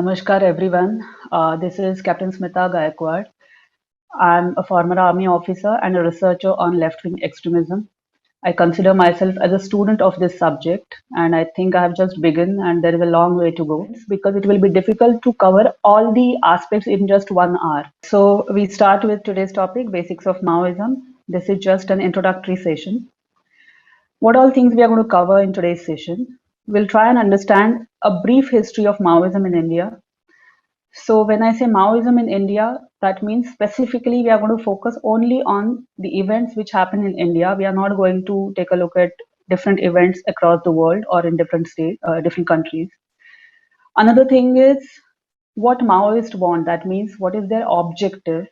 Namaskar everyone. This is Captain Smita Gaikwad. I'm a former army officer and a researcher on left-wing extremism. I consider myself as a student of this subject, and I think I have just begun and there is a long way to go because it will be difficult to cover all the aspects in just 1 hour. So we start with today's topic, basics of Maoism. This is just an introductory session. What all things we are going to cover in today's session? We'll try and understand a brief history of Maoism in India. So when I say Maoism in India, that means specifically we are going to focus only on the events which happen in India. We are not going to take a look at different events across the world or in different states, different countries. Another thing is what Maoists want. That means what is their objective,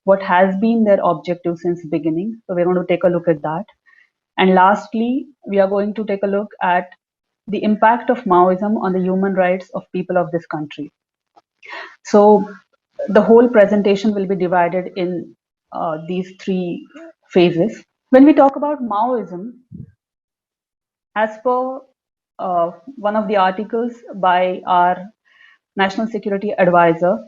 what has been their objective since beginning. So we're going to take a look at that. And lastly, we are going to take a look at the impact of Maoism on the human rights of people of this country. So the whole presentation will be divided in these three phases. When we talk about Maoism, as per one of the articles by our National Security Advisor,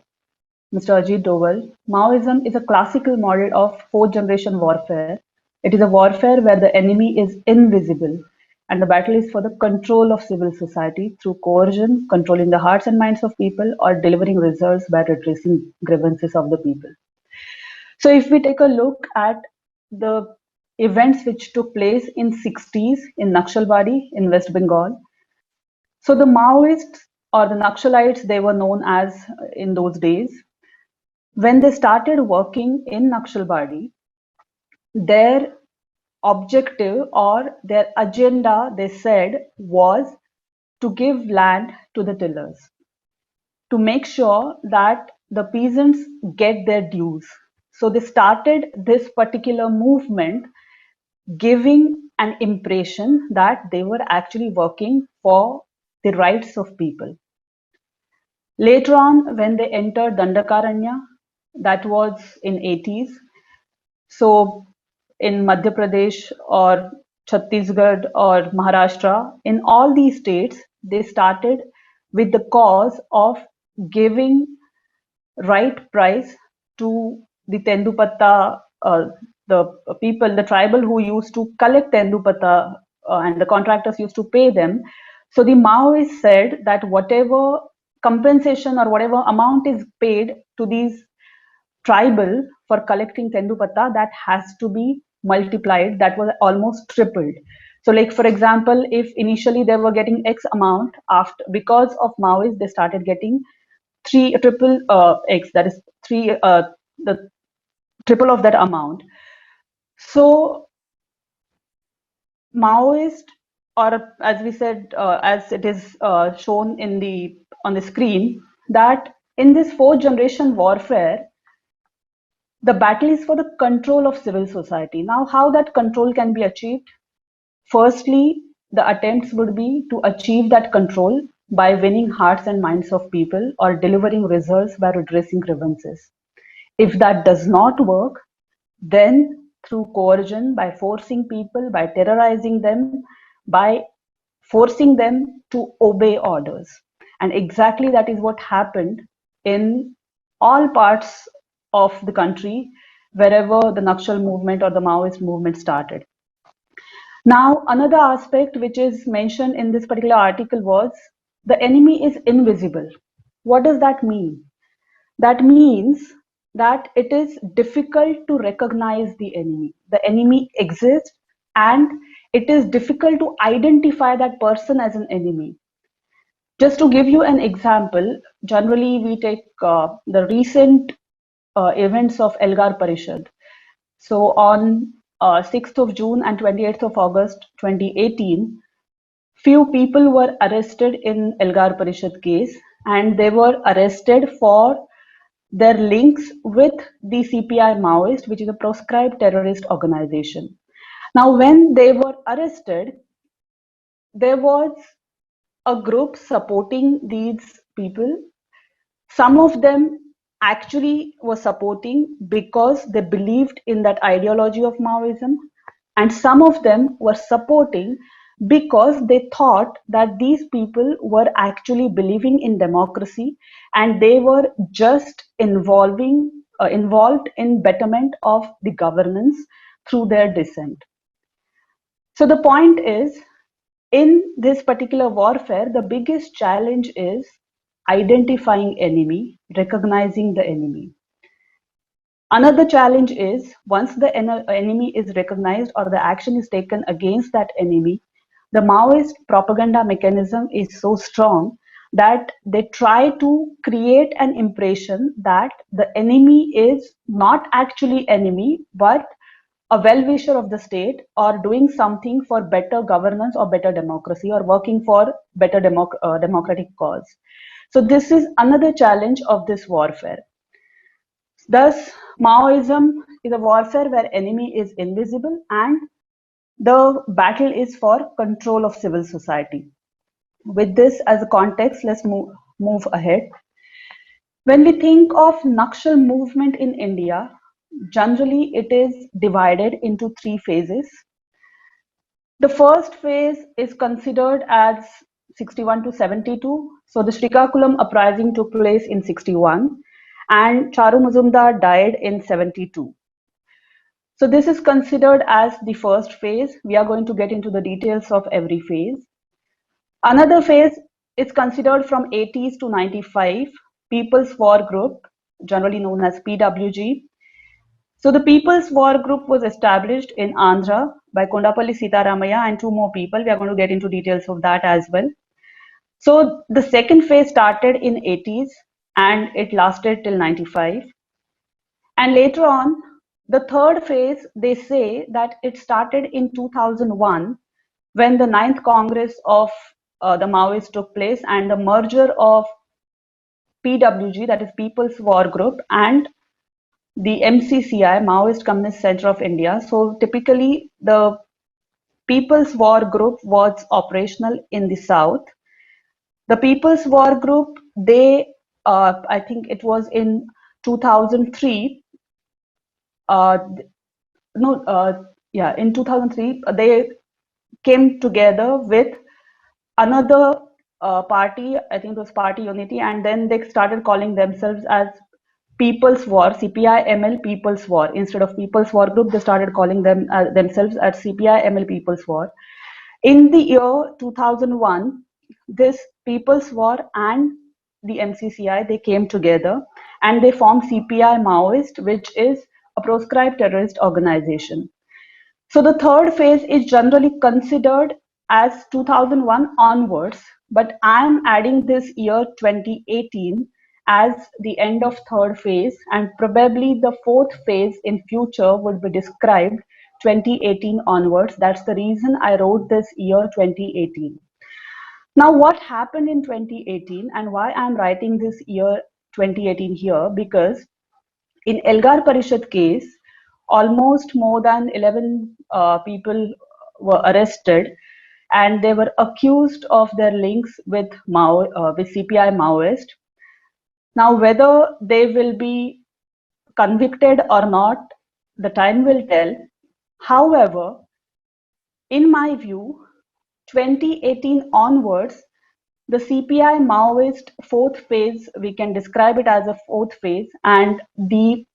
Mr. Ajit Doval, Maoism is a classical model of fourth generation warfare. It is a warfare where the enemy is invisible and the battle is for the control of civil society through coercion, controlling the hearts and minds of people, or delivering results by redressing grievances of the people. So if we take a look at the events which took place in 60s in Naxalbari in West Bengal, so the Maoists or the Naxalites, they were known as in those days, when they started working in Naxalbari, their objective or their agenda, they said, was to give land to the tillers, to make sure that the peasants get their dues. So they started this particular movement giving an impression that they were actually working for the rights of people. Later on, when they entered Dandakaranya, that was in 80s. So in Madhya Pradesh or Chhattisgarh or Maharashtra, in all these states, they started with the cause of giving right price to the Tendupatta, the people, the tribal who used to collect Tendupatta and the contractors used to pay them. So the Maoists said that whatever compensation or whatever amount is paid to these tribal for collecting Tendupatta, that has to be multiplied. That was almost tripled. So like, for example, if initially they were getting X amount, after because of Maoists, they started getting triple X, that is the triple of that amount. So Maoist, or as we said, as it is shown in on the screen, that in this fourth generation warfare, the battle is for the control of civil society. Now, how that control can be achieved? Firstly, the attempts would be to achieve that control by winning hearts and minds of people or delivering results by redressing grievances. If that does not work, then through coercion, by forcing people, by terrorizing them, by forcing them to obey orders. And exactly that is what happened in all parts of the country, wherever the Nakshal movement or the Maoist movement started. Now, another aspect which is mentioned in this particular article was the enemy is invisible. What does that mean? That means that it is difficult to recognize the enemy. The enemy exists and it is difficult to identify that person as an enemy. Just to give you an example, generally we take the recent events of Elgar Parishad. So on 6th of June and 28th of August 2018, few people were arrested in Elgar Parishad case, and they were arrested for their links with the CPI Maoist, which is a proscribed terrorist organization. Now, when they were arrested, there was a group supporting these people. Some of them actually were supporting because they believed in that ideology of Maoism, and some of them were supporting because they thought that these people were actually believing in democracy and they were just involved in betterment of the governance through their dissent. So the point is, in this particular warfare, the biggest challenge is identifying enemy, recognizing the enemy. Another challenge is once the enemy is recognized or the action is taken against that enemy, the Maoist propaganda mechanism is so strong that they try to create an impression that the enemy is not actually enemy, but a well-wisher of the state or doing something for better governance or better democracy or working for better democratic cause. So this is another challenge of this warfare. Thus, Maoism is a warfare where enemy is invisible and the battle is for control of civil society. With this as a context, let's move ahead. When we think of Nakshal movement in India, generally it is divided into three phases. The first phase is considered as 61 to 72. So the Srikakulam uprising took place in 61 and Charu Mazumdar died in 72. So this is considered as the first phase. We are going to get into the details of every phase. Another phase is considered from 80s to 95, People's War Group, generally known as PWG. So the People's War Group was established in Andhra by Kondapalli Sitaramaya and two more people. We are going to get into details of that as well. So the second phase started in 80s and it lasted till 95. And later on, the third phase, they say that it started in 2001 when the 9th Congress of the Maoists took place and the merger of PWG, that is People's War Group, and the MCCI, Maoist Communist Center of India. So typically the People's War Group was operational in the south. The People's War Group, I think it was in 2003, in 2003, they came together with another party, I think it was Party Unity, and then they started calling themselves as People's War, CPI-ML People's War. Instead of People's War Group, they started calling themselves as CPI-ML People's War. In the year 2001, this People's War and the MCCI, they came together and they formed CPI Maoist, which is a proscribed terrorist organization. So the third phase is generally considered as 2001 onwards, but I am adding this year 2018 as the end of third phase, and probably the fourth phase in future would be described 2018 onwards. That's the reason I wrote this year 2018. Now, what happened in 2018 and why I'm writing this year 2018 here? Because in Elgar Parishad case, almost more than 11 people were arrested and they were accused of their links with CPI Maoist. Now, whether they will be convicted or not, the time will tell. However, in my view, 2018 onwards, the CPI Maoist fourth phase, we can describe it as a fourth phase, and the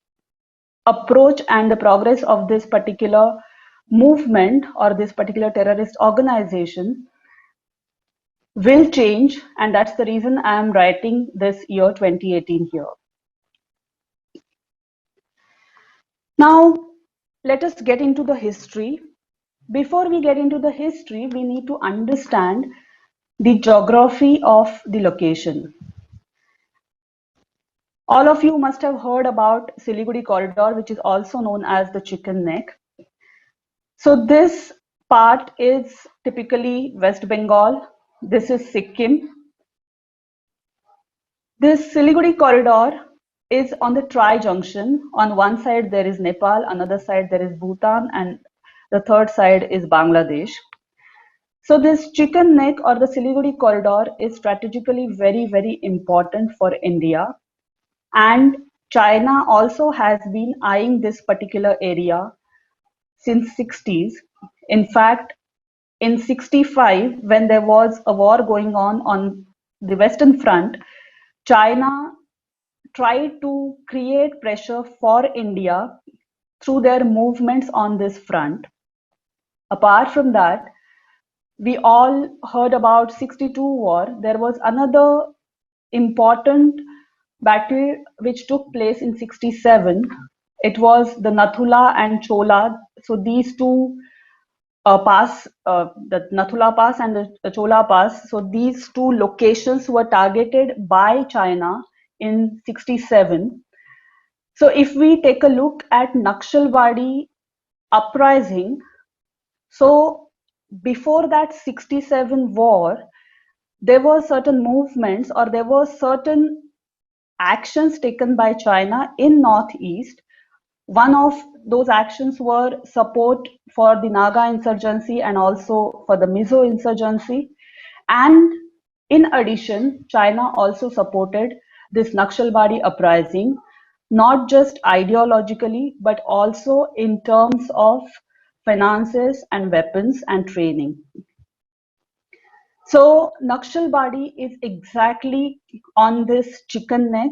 approach and the progress of this particular movement or this particular terrorist organization will change, and that's the reason I am writing this year 2018 here. Now, let us get into the history. Before we get into the history, we need to understand the geography of the location. All of you must have heard about Siliguri corridor, which is also known as the chicken neck. So this part is typically West Bengal. This is Sikkim. This Siliguri corridor is on the tri-junction. On one side there is Nepal, another side there is Bhutan, and the third side is Bangladesh. So this chicken neck or the Siliguri corridor is strategically very, very important for India. And China also has been eyeing this particular area since 60s. In fact, in 65, when there was a war going on the Western Front, China tried to create pressure for India through their movements on this front. Apart from that, we all heard about 62 war. There was another important battle which took place in 67. It was the Nathula and Chola. So these two the Nathula Pass and the Chola Pass. So these two locations were targeted by China in 67. So if we take a look at Naxalbari uprising, so before that 67 war, there were certain movements or there were certain actions taken by China in Northeast. One of those actions were support for the Naga insurgency and also for the Mizo insurgency. And in addition, China also supported this Naxalbari uprising, not just ideologically, but also in terms of finances and weapons and training. So Naxalbari is exactly on this chicken neck,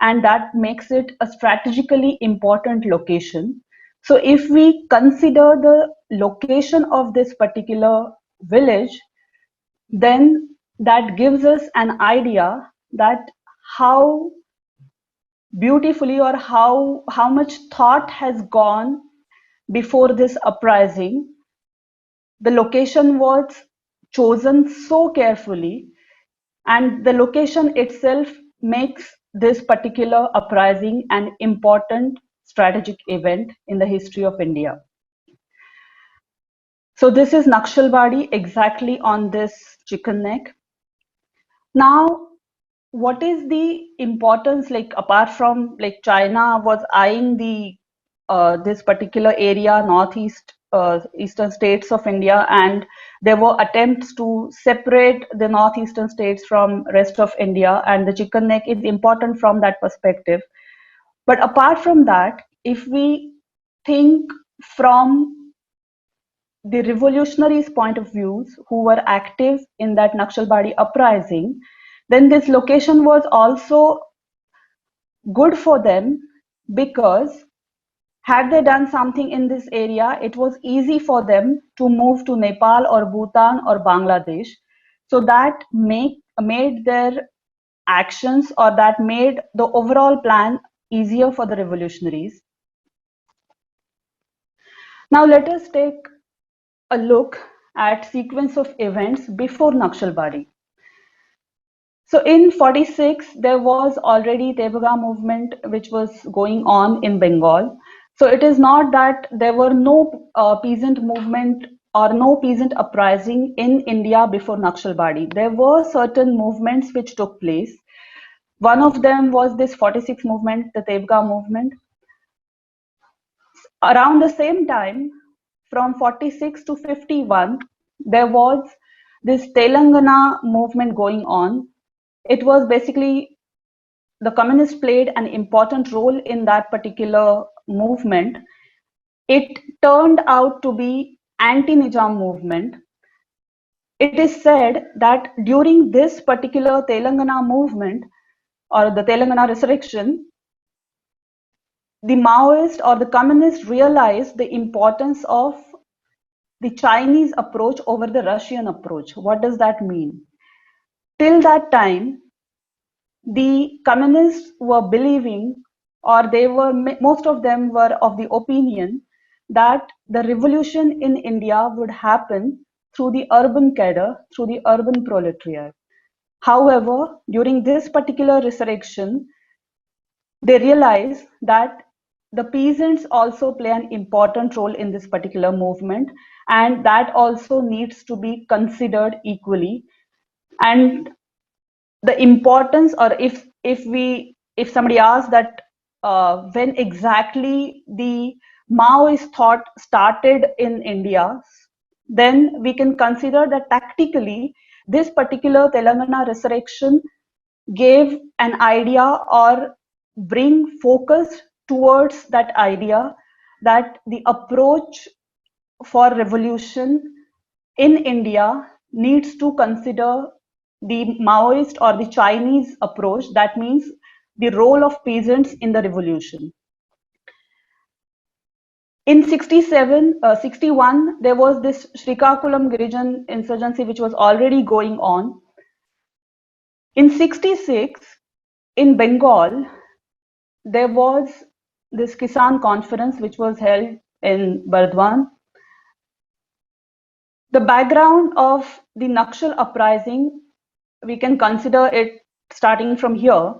and that makes it a strategically important location. So if we consider the location of this particular village, then that gives us an idea that how beautifully or how much thought has gone before this uprising. The location was chosen so carefully, and the location itself makes this particular uprising an important strategic event in the history of India. So this is Naxalbari exactly on this chicken neck. Now, what is the importance, like apart from like China was eyeing the this particular area, northeast eastern states of India, and there were attempts to separate the northeastern states from rest of India, and the chicken neck is important from that perspective. But apart from that, if we think from the revolutionaries' point of views who were active in that Naxalbari uprising, then this location was also good for them, because had they done something in this area, it was easy for them to move to Nepal or Bhutan or Bangladesh. So that made their actions, or that made the overall plan easier for the revolutionaries. Now let us take a look at sequence of events before Naxalbari. So in 46, there was already Tebaga movement which was going on in Bengal. So it is not that there were no peasant movement or no peasant uprising in India before Naxalbari. There were certain movements which took place. One of them was this 46 movement, the Tebaga movement. Around the same time, from 46 to 51, there was this Telangana movement going on. It was basically the communists played an important role in that particular movement. It turned out to be anti-Nizam movement. It is said that during this particular Telangana movement or the Telangana resurrection, the Maoists or the communists realized the importance of the Chinese approach over the Russian approach. What does that mean? Till that time, the communists were believing, or they were, most of them were of the opinion that the revolution in India would happen through the urban cadre, through the urban proletariat. However, during this particular resurrection, they realize that the peasants also play an important role in this particular movement, and that also needs to be considered equally. And the importance, or if somebody asks that when exactly the Maoist thought started in India, then we can consider that tactically this particular Telangana resurrection gave an idea or bring focus towards that idea that the approach for revolution in India needs to consider the Maoist or the Chinese approach. That means the role of peasants in the revolution. In 61, there was this Srikakulam Girijan insurgency which was already going on. In 66, in Bengal, there was this Kisan conference which was held in Burdwan. The background of the Nakshal uprising, we can consider it starting from here.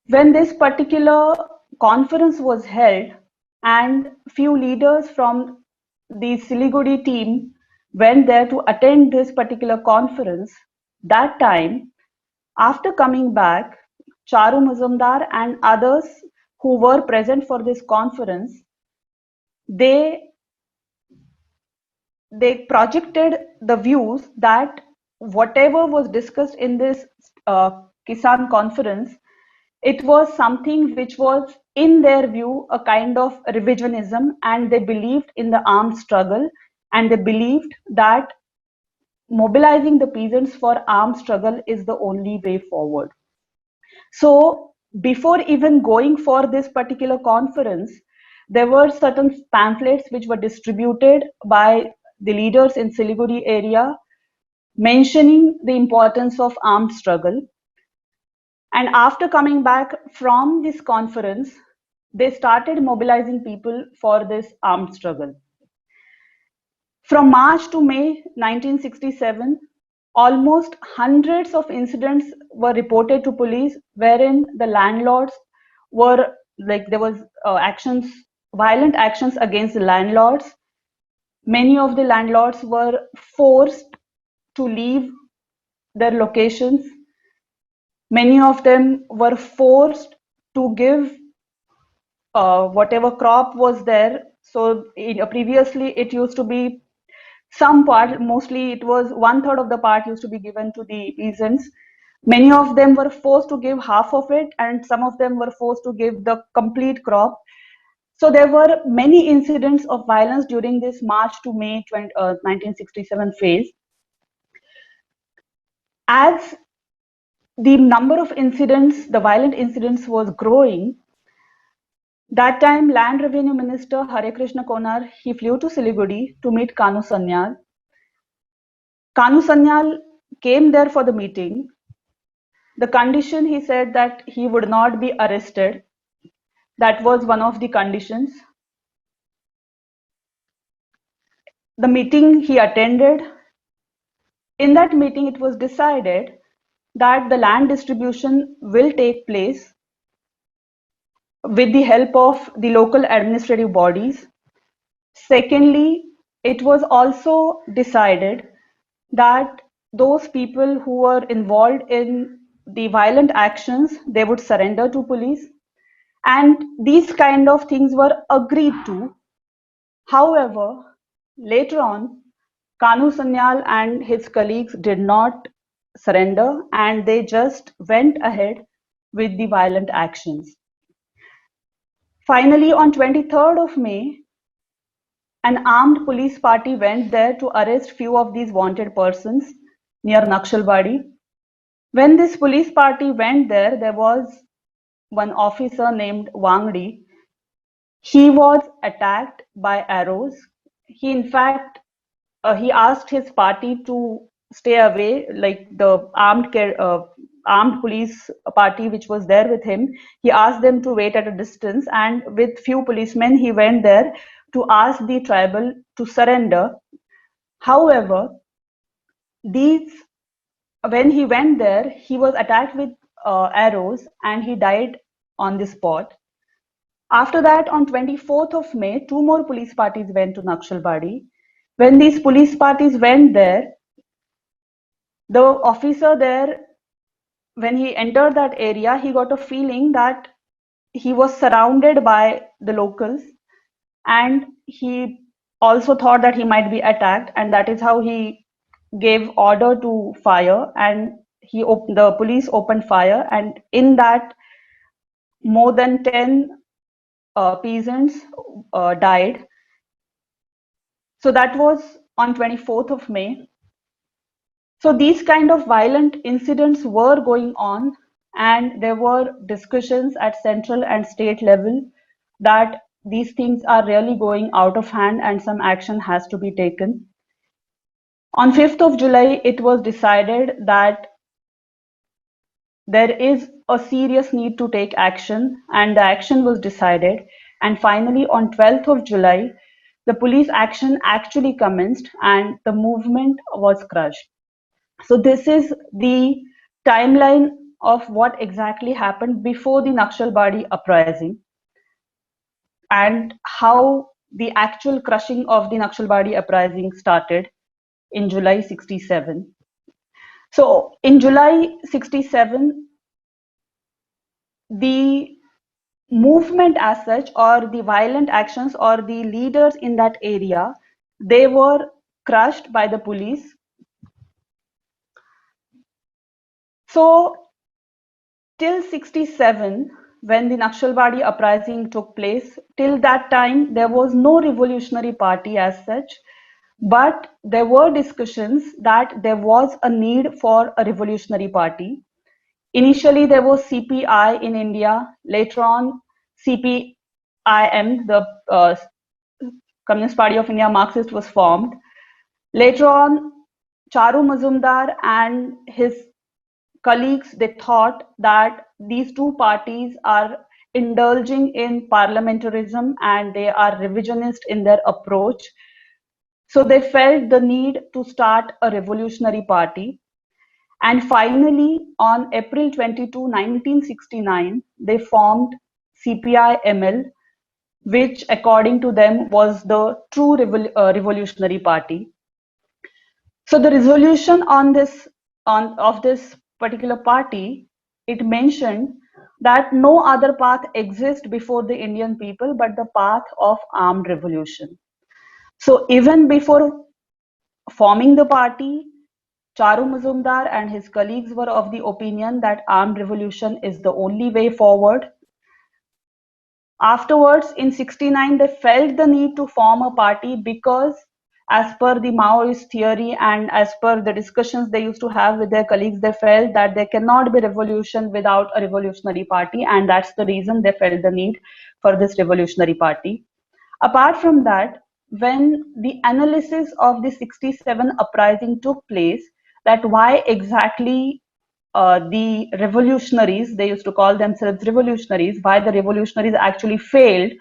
When this particular conference was held and few leaders from the Siliguri team went there to attend this particular conference, that time, after coming back, Charu Mazumdar and others who were present for this conference, they projected the views that whatever was discussed in this Kisan conference, it was something which was, in their view, a kind of revisionism, and they believed in the armed struggle, and they believed that mobilizing the peasants for armed struggle is the only way forward. So before even going for this particular conference, there were certain pamphlets which were distributed by the leaders in Siliguri area mentioning the importance of armed struggle. And after coming back from this conference, they started mobilizing people for this armed struggle. From March to May 1967, almost hundreds of incidents were reported to police wherein the landlords were like, there was violent actions against the landlords. Many of the landlords were forced to leave their locations. Many of them were forced to give whatever crop was there. So previously it used to be some part, mostly it was 1/3 of the part used to be given to the peasants. Many of them were forced to give half of it, and some of them were forced to give the complete crop. So there were many incidents of violence during this March to May 1967 phase. As the number of incidents, the violent incidents was growing, that time Land Revenue Minister Hare Krishna Konar, he flew to Siliguri to meet Kanu Sanyal. Kanu Sanyal came there for the meeting. The condition, he said that he would not be arrested. That was one of the conditions. The meeting he attended. In that meeting, it was decided that the land distribution will take place with the help of the local administrative bodies. Secondly, it was also decided that those people who were involved in the violent actions, they would surrender to police. And these kind of things were agreed to. However, later on, Kanu Sanyal and his colleagues did not surrender, and they just went ahead with the violent actions. Finally, on 23rd of May, an armed police party went there to arrest few of these wanted persons near Nakshalbadi. When this police party went there, there was one officer named Wangdi. He was attacked by arrows. He, in fact, he asked his party to stay away, like the armed police party which was there with him. He asked them to wait at a distance, and with few policemen, he went there to ask the tribal to surrender. However, when he went there, he was attacked with arrows and he died on the spot. After that, on 24th of May, two more police parties went to Nakshalbadi. When these police parties went there, the officer there, when he entered that area, he got a feeling that he was surrounded by the locals, and he also thought that he might be attacked, and that is how he gave order to fire, and the police opened fire, and in that more than 10 peasants died. So that was on 24th of May. So these kind of violent incidents were going on, and there were discussions at central and state level that these things are really going out of hand and some action has to be taken. On 5th of July, it was decided that there is a serious need to take action, and the action was decided. And finally, on 12th of July, the police action actually commenced and the movement was crushed. So this is the timeline of what exactly happened before the Naxalbari uprising and how the actual crushing of the Naxalbari uprising started in July 67. So in July 67, the movement as such, or the violent actions, or the leaders in that area, they were crushed by the police. So till 67, when the Naxalbari uprising took place, till that time there was no revolutionary party as such, but there were discussions that there was a need for a revolutionary party. Initially, there was CPI in India. Later on, CPIM, the Communist Party of India Marxist, was formed. Later on, Charu Mazumdar and his colleagues, they thought that these two parties are indulging in parliamentarism and they are revisionist in their approach. So they felt the need to start a revolutionary party. And finally, on April 22, 1969, they formed CPI-ML, which according to them was the true revolutionary party. So the resolution on this of this particular party, it mentioned that no other path exists before the Indian people but the path of armed revolution. So even before forming the party, Charu Mazumdar and his colleagues were of the opinion that armed revolution is the only way forward. Afterwards, in 69, they felt the need to form a party because, as per the Maoist theory and as per the discussions they used to have with their colleagues, they felt that there cannot be revolution without a revolutionary party, and that's the reason they felt the need for this revolutionary party. Apart from that, when the analysis of the 67 uprising took place, that why exactly the revolutionaries, they used to call themselves revolutionaries, why the revolutionaries actually failed,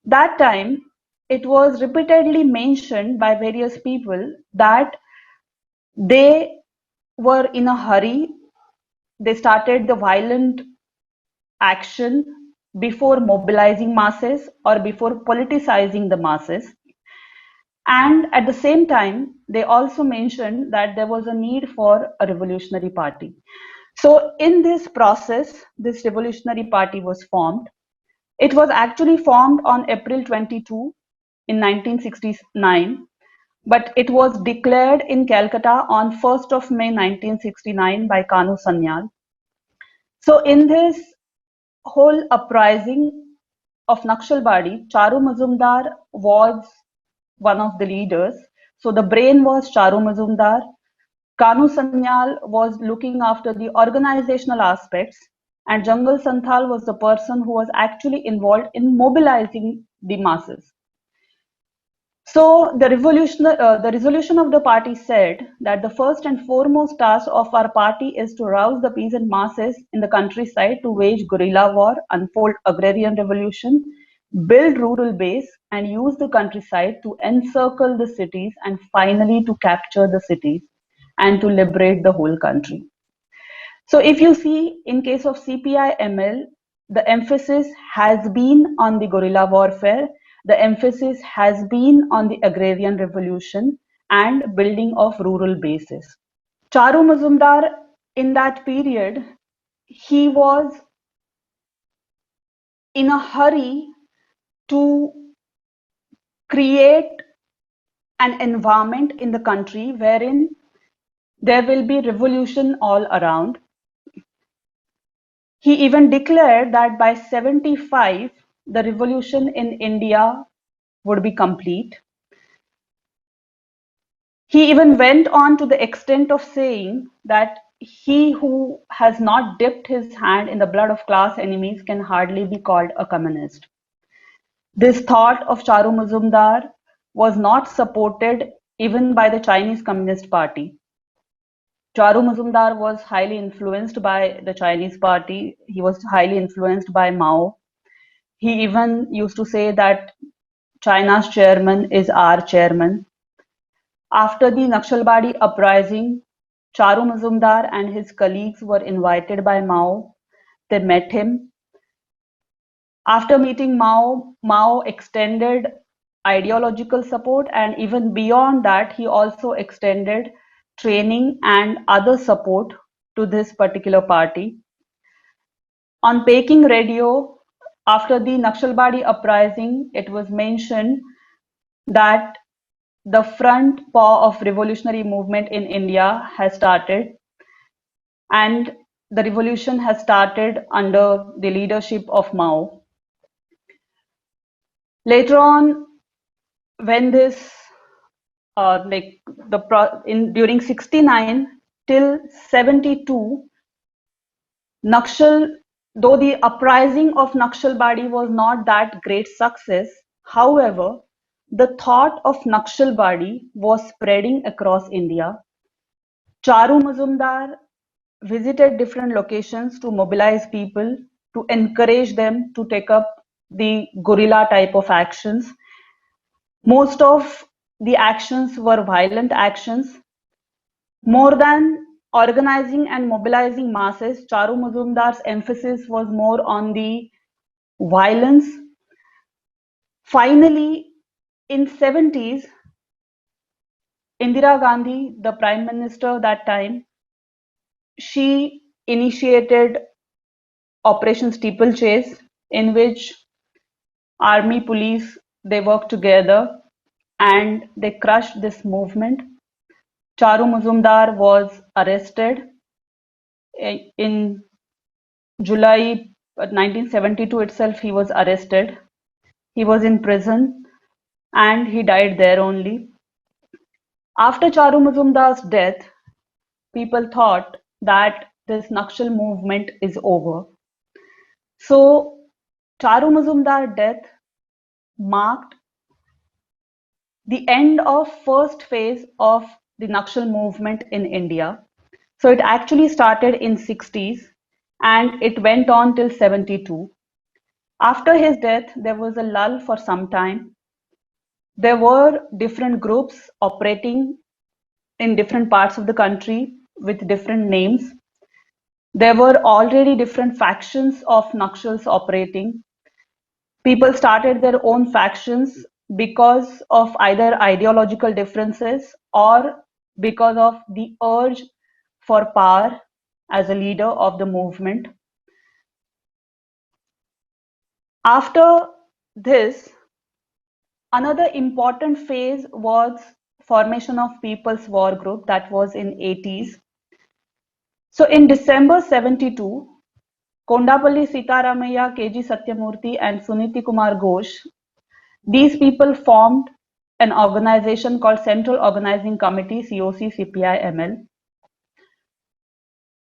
that time it was repeatedly mentioned by various people that they were in a hurry. They started the violent action before mobilizing masses or before politicizing the masses. And at the same time, they also mentioned that there was a need for a revolutionary party. So in this process, this revolutionary party was formed. It was actually formed on April 22 in 1969, but it was declared in Calcutta on 1st of May 1969 by Kanu Sanyal. So in this whole uprising of Naxalbari, Charu Mazumdar was one of the leaders. So the brain was Charu Mazumdar. Kanu Sanyal was looking after the organizational aspects, and Jangal Santhal was the person who was actually involved in mobilizing the masses. So the resolution of the party said that the first and foremost task of our party is to rouse the peasant masses in the countryside to wage guerrilla war, unfold agrarian revolution, build rural base, and use the countryside to encircle the cities and finally to capture the cities and to liberate the whole country. So if you see, in case of CPI-ML, the emphasis has been on the guerrilla warfare, the emphasis has been on the agrarian revolution and building of rural bases. Charu Mazumdar, in that period, he was in a hurry to create an environment in the country wherein there will be revolution all around. He even declared that by 75, the revolution in India would be complete. He even went on to the extent of saying that he who has not dipped his hand in the blood of class enemies can hardly be called a communist. This thought of Charu Mazumdar was not supported even by the Chinese Communist Party. Charu Mazumdar was highly influenced by the Chinese party. He was highly influenced by Mao. He even used to say that China's chairman is our chairman. After the Naxalbari uprising, Charu Mazumdar and his colleagues were invited by Mao. They met him. After meeting Mao, Mao extended ideological support, and even beyond that, he also extended training and other support to this particular party. On Peking radio, after the Naxalbari uprising, it was mentioned that the front paw of revolutionary movement in India has started, and the revolution has started under the leadership of Mao. Later on, when this during 69 till 72, Nakshal, though the uprising of Naxalbari was not that great success, however, the thought of Naxalbari was spreading across India. Charu Mazumdar visited different locations to mobilize people, to encourage them to take up the guerrilla type of actions. Most of the actions were violent actions. More than organizing and mobilizing masses, Charu Mazumdar's emphasis was more on the violence. Finally, in 70s, Indira Gandhi, the Prime Minister that time, she initiated Operation Steeplechase, in which army, police, they worked together and they crushed this movement. Charu Mazumdar was arrested in July 1972 itself. He was arrested. He was in prison and he died there only. After Charu Mazumdar's death, people thought that this Nakshal movement is over. So Charu Mazumdar's death marked the end of first phase of the Nakshal movement in India. So it actually started in 60s and it went on till 72. After his death, there was a lull for some time. There were different groups operating in different parts of the country with different names. There were already different factions of Nakshals operating. People started their own factions because of either ideological differences or because of the urge for power as a leader of the movement. After this, another important phase was formation of People's War Group, that was in 80s. So in December 72, Kondapalli Sitaramaiah, KG Satyamurthy and Suniti Kumar Ghosh, these people formed an organization called Central Organizing Committee, COC CPI ML.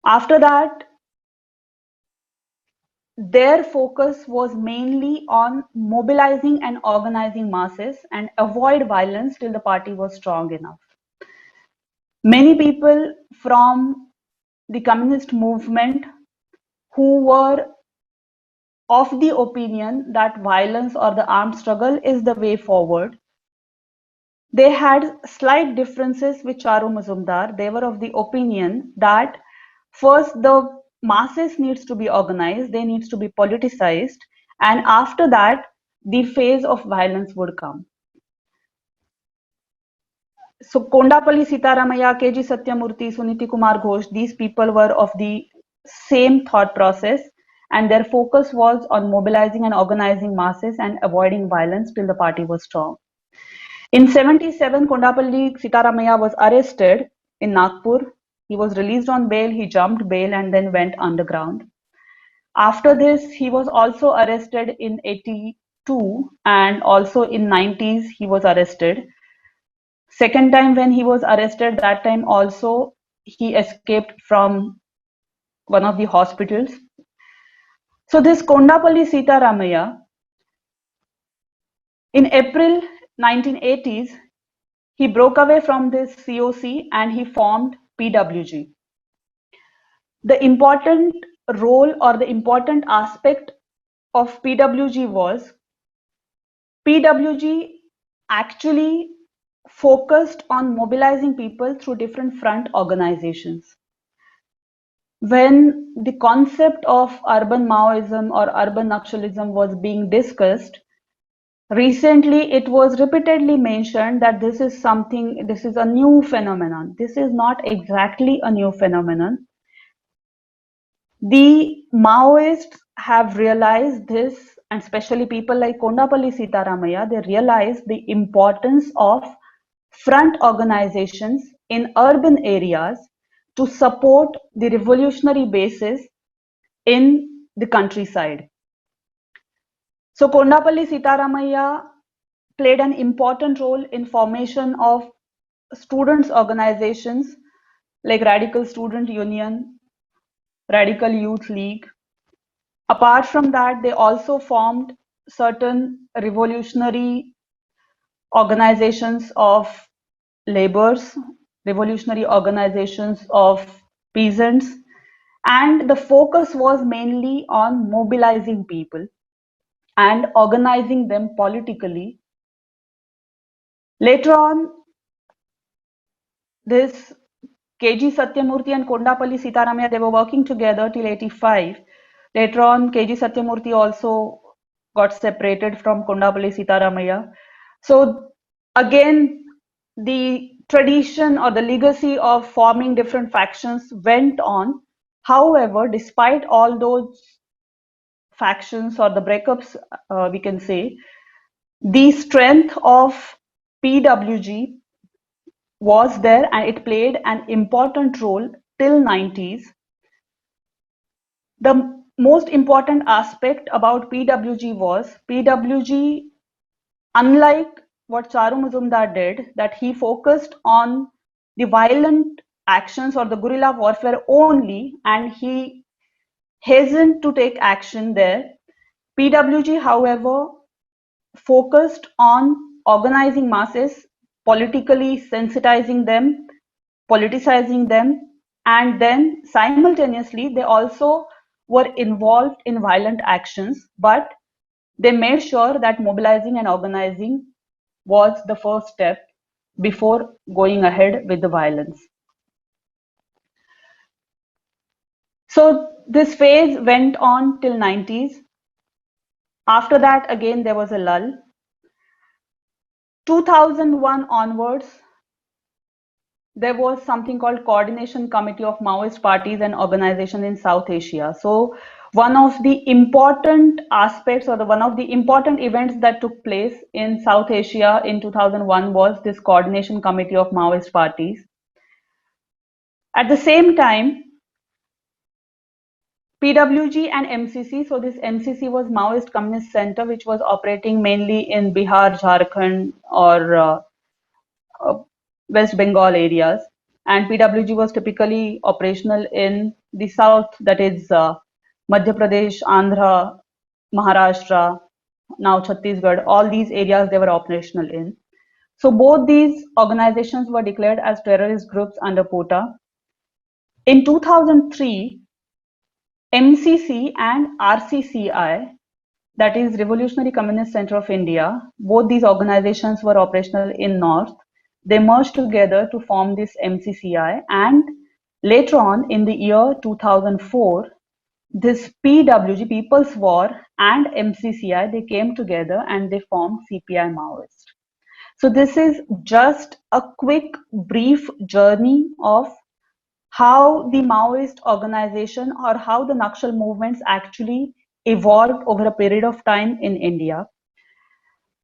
After that, their focus was mainly on mobilizing and organizing masses and avoid violence till the party was strong enough. Many people from the communist movement who were of the opinion that violence or the armed struggle is the way forward, they had slight differences with Charu Mazumdar. They were of the opinion that first the masses needs to be organized, they needs to be politicized, and after that the phase of violence would come. So Kondapalli Sitaramaiah, KG Satyamurthy, Suniti Kumar Ghosh, these people were of the same thought process, and their focus was on mobilizing and organizing masses and avoiding violence till the party was strong. In 77, Kondapalli Sitaramaiah was arrested in Nagpur. He was released on bail, he jumped bail and then went underground. After this, he was also arrested in 82 and also in 90s he was arrested. Second time when he was arrested, that time also he escaped from one of the hospitals. So this Kondapalli Sitaramaya, in April 1980s, he broke away from this COC and he formed PWG. The important role or the important aspect of PWG was PWG actually focused on mobilizing people through different front organizations. When the concept of urban Maoism or urban Naxalism was being discussed, recently it was repeatedly mentioned that this is a new phenomenon. This is not exactly a new phenomenon. The Maoists have realized this, and especially people like Kondapalli Sitaramaya, they realized the importance of front organizations in urban areas to support the revolutionary bases in the countryside. So Kondapalli Sitaramaya played an important role in formation of students organizations like Radical Student Union, Radical Youth League. Apart from that, they also formed certain revolutionary organizations of laborers, revolutionary organizations of peasants, and the focus was mainly on mobilizing people and organizing them politically. Later on, this KG Satyamurthy and Kondapalli Sitaramaya, they were working together till 85. Later on, KG Satyamurthy also got separated from Kondapalli Sitaramaya. So again, the tradition or the legacy of forming different factions went on. However, despite all those factions or the breakups, we can say, the strength of PWG was there and it played an important role till 90s. The most important aspect about PWG was PWG, unlike what Charu Mazumdar did, that he focused on the violent actions or the guerrilla warfare only and he hastened to take action there. PWG, however, focused on organizing masses, politically sensitizing them, politicizing them, and then simultaneously they also were involved in violent actions, but they made sure that mobilizing and organizing was the first step before going ahead with the violence. So this phase went on till 90s. After that, again, there was a lull. 2001 onwards, there was something called Coordination Committee of Maoist Parties and Organizations in South Asia. So one of the important aspects or one of the important events that took place in South Asia in 2001 was this Coordination Committee of Maoist Parties. At the same time, PWG and MCC, so this MCC was Maoist Communist Center, which was operating mainly in Bihar, Jharkhand, or West Bengal areas, and PWG was typically operational in the south, that is Madhya Pradesh, Andhra, Maharashtra, now Chhattisgarh, all these areas they were operational in. So both these organizations were declared as terrorist groups under POTA. In 2003, MCC and RCCI, that is Revolutionary Communist Center of India, both these organizations were operational in North. They merged together to form this MCCI, and later on in the year 2004, this PWG, People's War, and MCCI, they came together and they formed CPI Maoist. So this is just a quick, brief journey of how the Maoist organization or how the Naxal movements actually evolved over a period of time in India.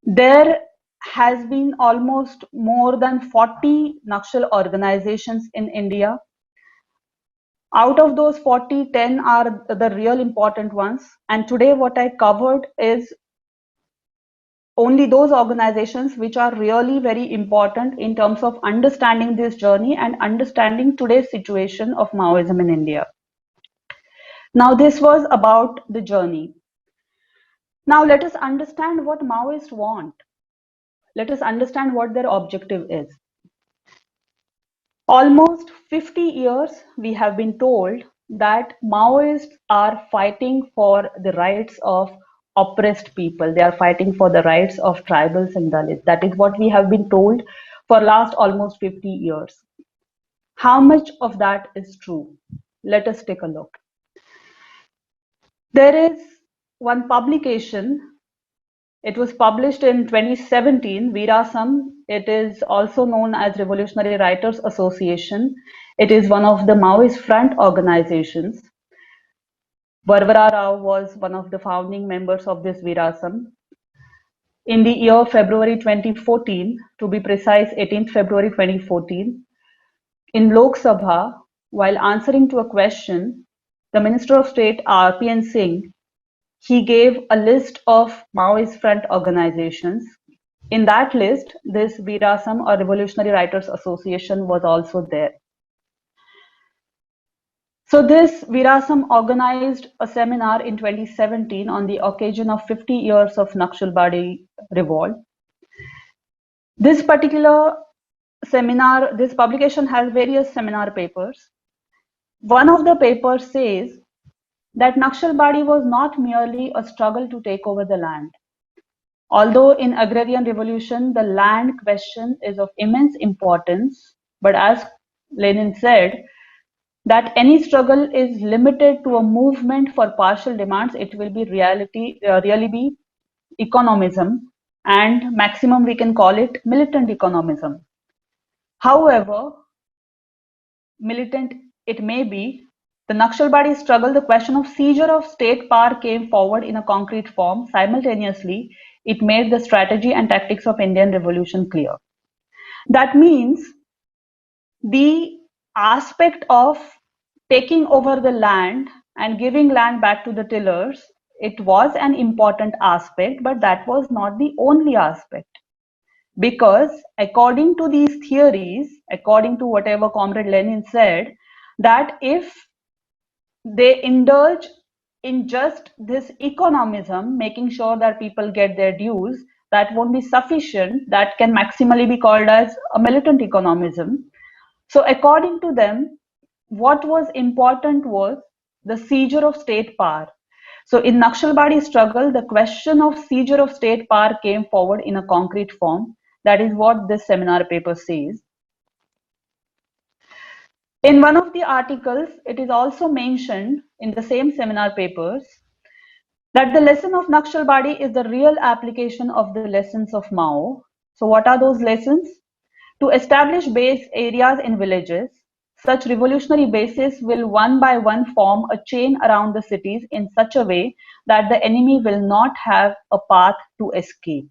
There has been almost more than 40 Naxal organizations in India. Out of those 40, 10 are the real important ones. And today what I covered is only those organizations which are really very important in terms of understanding this journey and understanding today's situation of Maoism in India. Now, this was about the journey. Now, let us understand what Maoists want. Let us understand what their objective is. Almost 50 years we have been told that Maoists are fighting for the rights of oppressed people. They are fighting for the rights of tribals and Dalits. That is what we have been told for last almost 50 years. How much of that is true? Let us take a look. There is one publication. It was published in 2017, Virasam. It is also known as Revolutionary Writers Association. It is one of the Maoist front organizations. Varvara Rao was one of the founding members of this Virasam. In the year February 2014, to be precise, 18th February 2014, in Lok Sabha, while answering to a question, the Minister of State RPN Singh, he gave a list of Maoist front organizations. In that list, this Virasam or Revolutionary Writers Association was also there. So this Virasam organized a seminar in 2017 on the occasion of 50 years of Naxalbari revolt. This particular seminar, this publication has various seminar papers. One of the papers says that Naxalbari was not merely a struggle to take over the land. Although in agrarian revolution, the land question is of immense importance, but as Lenin said, that any struggle is limited to a movement for partial demands, it will be really be economism, and maximum we can call it militant economism. However militant it may be, the Naxalbari struggle, the question of seizure of state power came forward in a concrete form. Simultaneously, it made the strategy and tactics of Indian revolution clear. That means the aspect of taking over the land and giving land back to the tillers, it was an important aspect, but that was not the only aspect. Because according to these theories, according to whatever Comrade Lenin said, that if they indulge in just this economism, making sure that people get their dues, that won't be sufficient. That can maximally be called as a militant economism. So according to them, what was important was the seizure of state power. So in Naxalbari struggle, the question of seizure of state power came forward in a concrete form. That is what this seminar paper says. In one of the articles, it is also mentioned in the same seminar papers that the lesson of Naxalbari is the real application of the lessons of Mao. So what are those lessons? To establish base areas in villages, such revolutionary bases will one by one form a chain around the cities in such a way that the enemy will not have a path to escape.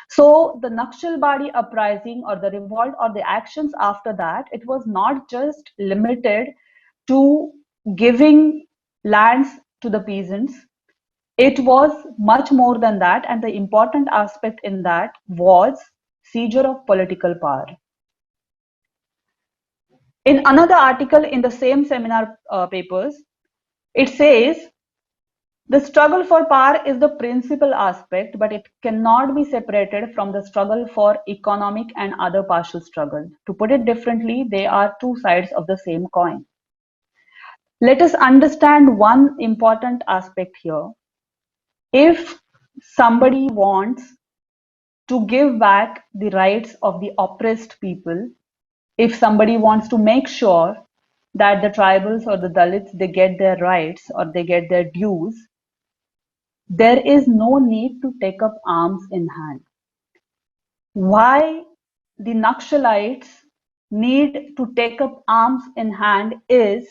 So the Naxalbari uprising or the revolt or the actions after that, it was not just limited to giving lands to the peasants. It was much more than that, and the important aspect in that was seizure of political power. In another article in the same seminar papers, it says the struggle for power is the principal aspect, but it cannot be separated from the struggle for economic and other partial struggle. To put it differently, they are two sides of the same coin. Let us understand one important aspect here. If somebody wants to give back the rights of the oppressed people, if somebody wants to make sure that the tribals or the Dalits, they get their rights or they get their dues, there is no need to take up arms in hand. Why the Naxalites need to take up arms in hand is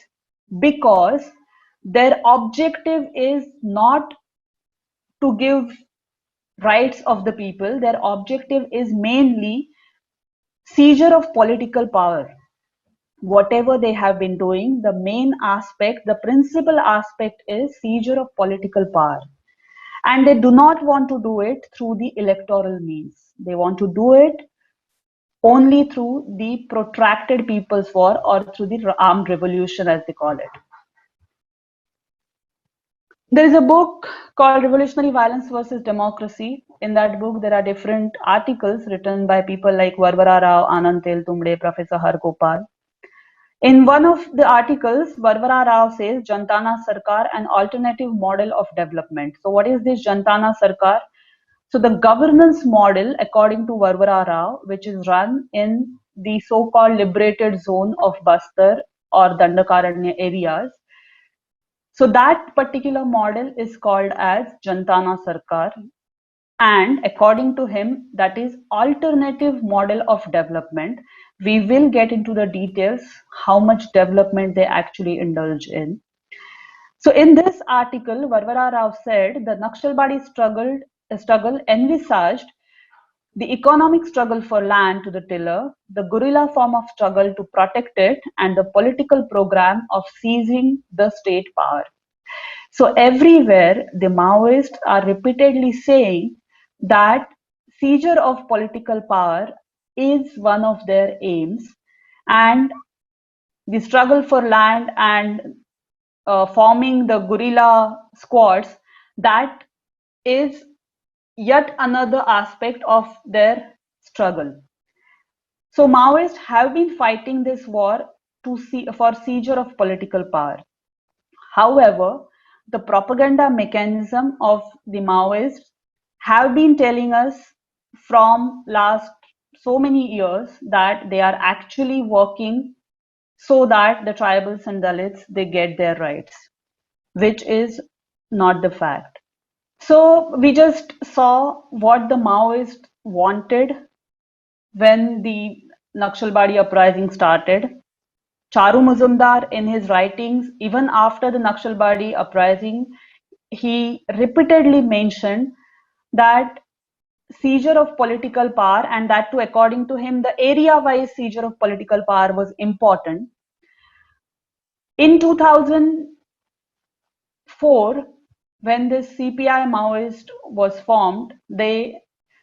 because their objective is not to give rights of the people. Their objective is mainly seizure of political power. Whatever they have been doing, the main aspect, the principal aspect is seizure of political power. And they do not want to do it through the electoral means. They want to do it only through the protracted people's war or through the armed revolution, as they call it. There is a book called Revolutionary Violence versus Democracy. In that book, there are different articles written by people like Varvara Rao, Anand Teltumbde, Professor Hargopal. In one of the articles, Varvara Rao says Jantana Sarkar, an alternative model of development. So what is this Jantana Sarkar? So the governance model, according to Varvara Rao, which is run in the so-called liberated zone of Bastar or Dandakaranya areas. So that particular model is called as Jantana Sarkar. And according to him, that is alternative model of development. We will get into the details, how much development they actually indulge in. So in this article, Varvara Rao said the Naxalbari struggle envisaged the economic struggle for land to the tiller, the guerrilla form of struggle to protect it, and the political program of seizing the state power. So everywhere, the Maoists are repeatedly saying that seizure of political power is one of their aims, and the struggle for land and forming the guerrilla squads, that is yet another aspect of their struggle. So Maoists have been fighting this war for seizure of political power. However, the propaganda mechanism of the Maoists have been telling us from last so many years that they are actually working so that the tribals and Dalits, they get their rights, which is not the fact. So we just saw what the Maoists wanted when the Naxalbari uprising started. Charu Mazumdar, in his writings, even after the Naxalbari uprising, he repeatedly mentioned that seizure of political power, and that too, according to him, the area-wise seizure of political power was important. In 2004, when this CPI Maoist was formed, they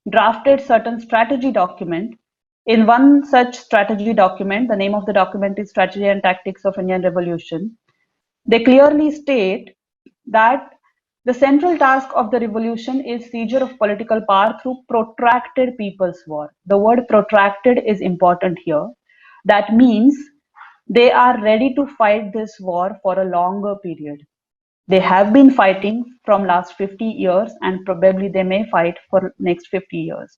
drafted certain strategy document. In one such strategy document, the name of the document is Strategy and Tactics of Indian Revolution. They clearly state that the central task of the revolution is seizure of political power through protracted people's war. The word protracted is important here. That means they are ready to fight this war for a longer period. They have been fighting from last 50 years, and probably they may fight for next 50 years.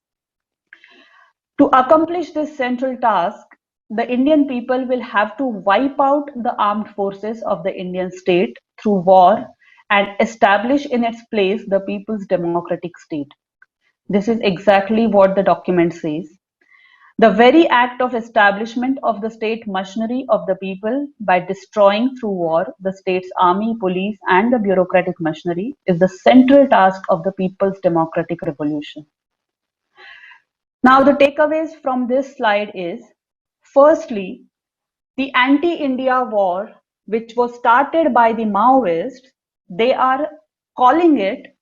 To accomplish this central task, the Indian people will have to wipe out the armed forces of the Indian state through war and establish in its place the People's Democratic State. This is exactly what the document says. The very act of establishment of the state machinery of the people by destroying through war the state's army, police, and the bureaucratic machinery is the central task of the People's Democratic Revolution. Now, the takeaways from this slide is, firstly, the anti-India war, which was started by the Maoists, they are calling it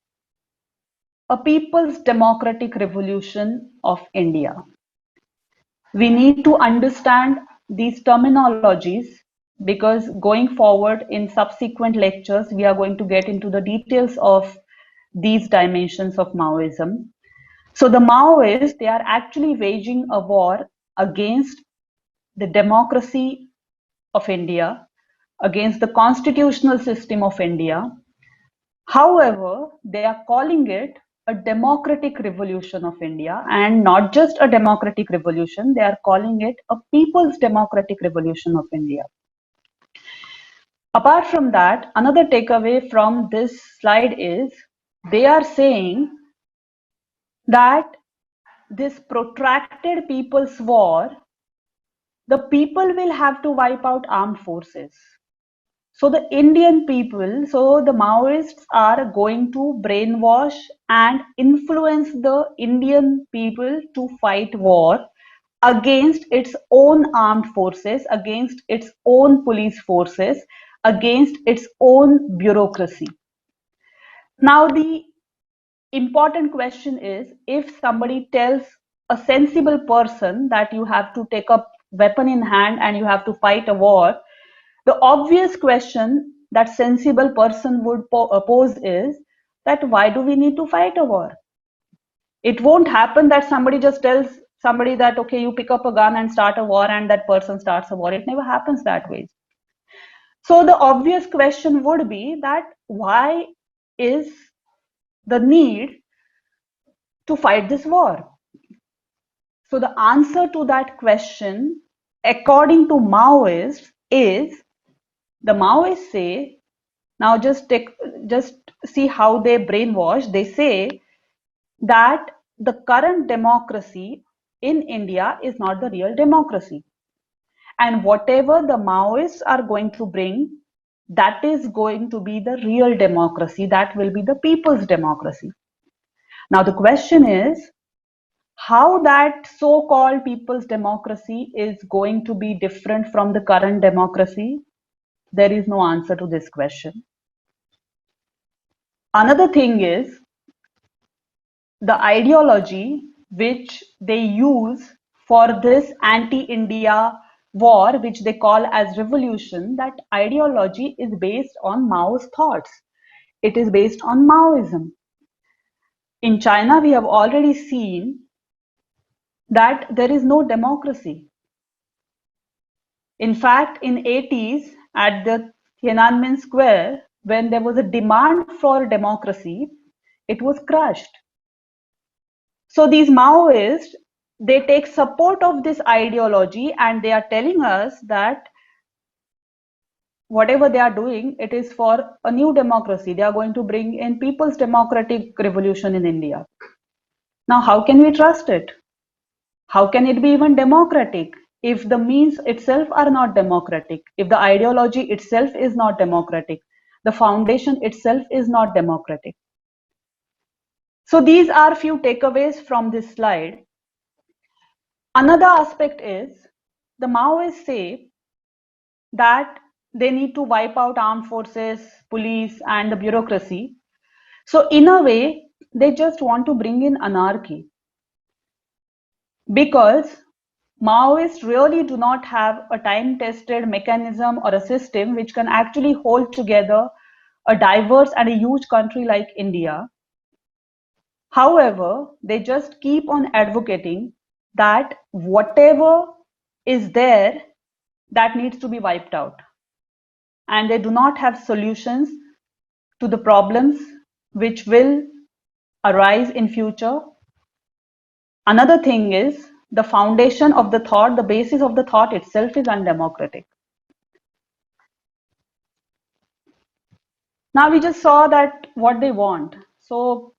a People's Democratic Revolution of India. We need to understand these terminologies, because going forward in subsequent lectures, we are going to get into the details of these dimensions of Maoism. So the Maoists, they are actually waging a war against the democracy of India, against the constitutional system of India. However, they are calling it a democratic revolution of India, and not just a democratic revolution, they are calling it a people's democratic revolution of India. Apart from that, another takeaway from this slide is they are saying that this protracted people's war, the people will have to wipe out armed forces. So the Indian people, so the Maoists are going to brainwash and influence the Indian people to fight war against its own armed forces, against its own police forces, against its own bureaucracy. Now, the important question is, if somebody tells a sensible person that you have to take up weapon in hand and you have to fight a war, the obvious question that sensible person would pose is that why do we need to fight a war? It won't happen that somebody just tells somebody that, okay, you pick up a gun and start a war, and that person starts a war. It never happens that way. So the obvious question would be that why is the need to fight this war? So the answer to that question, according to Maoists, is the Maoists say, now just see how they brainwash. They say that the current democracy in India is not the real democracy. And whatever the Maoists are going to bring, that is going to be the real democracy. That will be the people's democracy. Now the question is, how that so-called people's democracy is going to be different from the current democracy? There is no answer to this question. Another thing is, the ideology which they use for this anti-India war, which they call as revolution, that ideology is based on Mao's thoughts. It is based on Maoism. In China, we have already seen that there is no democracy. In fact, in 80s, at the Tiananmen Square, when there was a demand for democracy, it was crushed. So these Maoists, they take support of this ideology, and they are telling us that whatever they are doing, it is for a new democracy. They are going to bring in people's democratic revolution in India. Now, how can we trust it? How can it be even democratic if the means itself are not democratic, if the ideology itself is not democratic, the foundation itself is not democratic? So these are few takeaways from this slide. Another aspect is, the Maoists say that they need to wipe out armed forces, police, and the bureaucracy. So in a way, they just want to bring in anarchy, because Maoists really do not have a time-tested mechanism or a system which can actually hold together a diverse and a huge country like India. However, they just keep on advocating that whatever is there, that needs to be wiped out. And they do not have solutions to the problems which will arise in future. Another thing is, the foundation of the thought, the basis of the thought itself is undemocratic. Now we just saw that what they want. So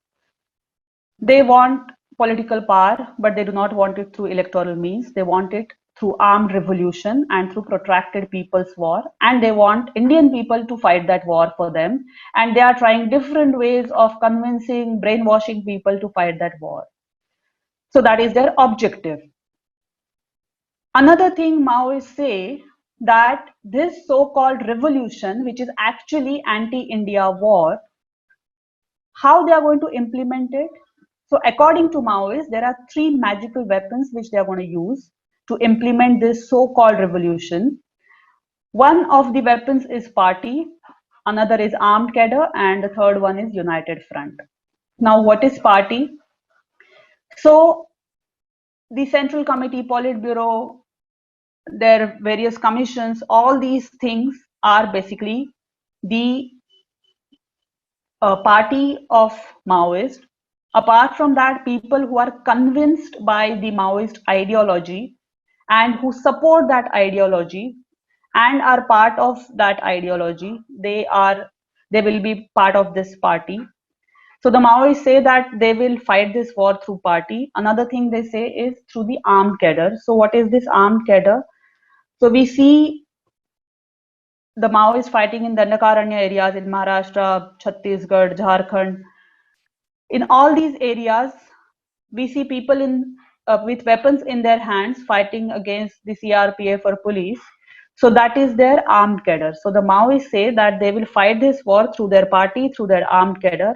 they want political power, but they do not want it through electoral means. They want it through armed revolution and through protracted people's war. And they want Indian people to fight that war for them. And they are trying different ways of convincing, brainwashing people to fight that war. So that is their objective. Another thing Maoists say, that this so-called revolution, which is actually anti-India war, how they are going to implement it? So according to Maoists, there are 3 magical weapons which they are going to use to implement this so-called revolution. One of the weapons is party, another is armed cadre, and the third one is united front. Now, what is party? So the Central Committee, Politburo, their various commissions, all these things are basically the party of Maoist. Apart from that, people who are convinced by the Maoist ideology and who support that ideology and are part of that ideology, they will be part of this party. So the Maoists say that they will fight this war through party. Another thing they say is through the armed cadre. So what is this armed cadre? So we see the Maoists fighting in Dandakaranya areas in Maharashtra, Chhattisgarh, Jharkhand. In all these areas, we see people with weapons in their hands fighting against the CRPF or police. So that is their armed cadre. So the Maoists say that they will fight this war through their party, through their armed cadre.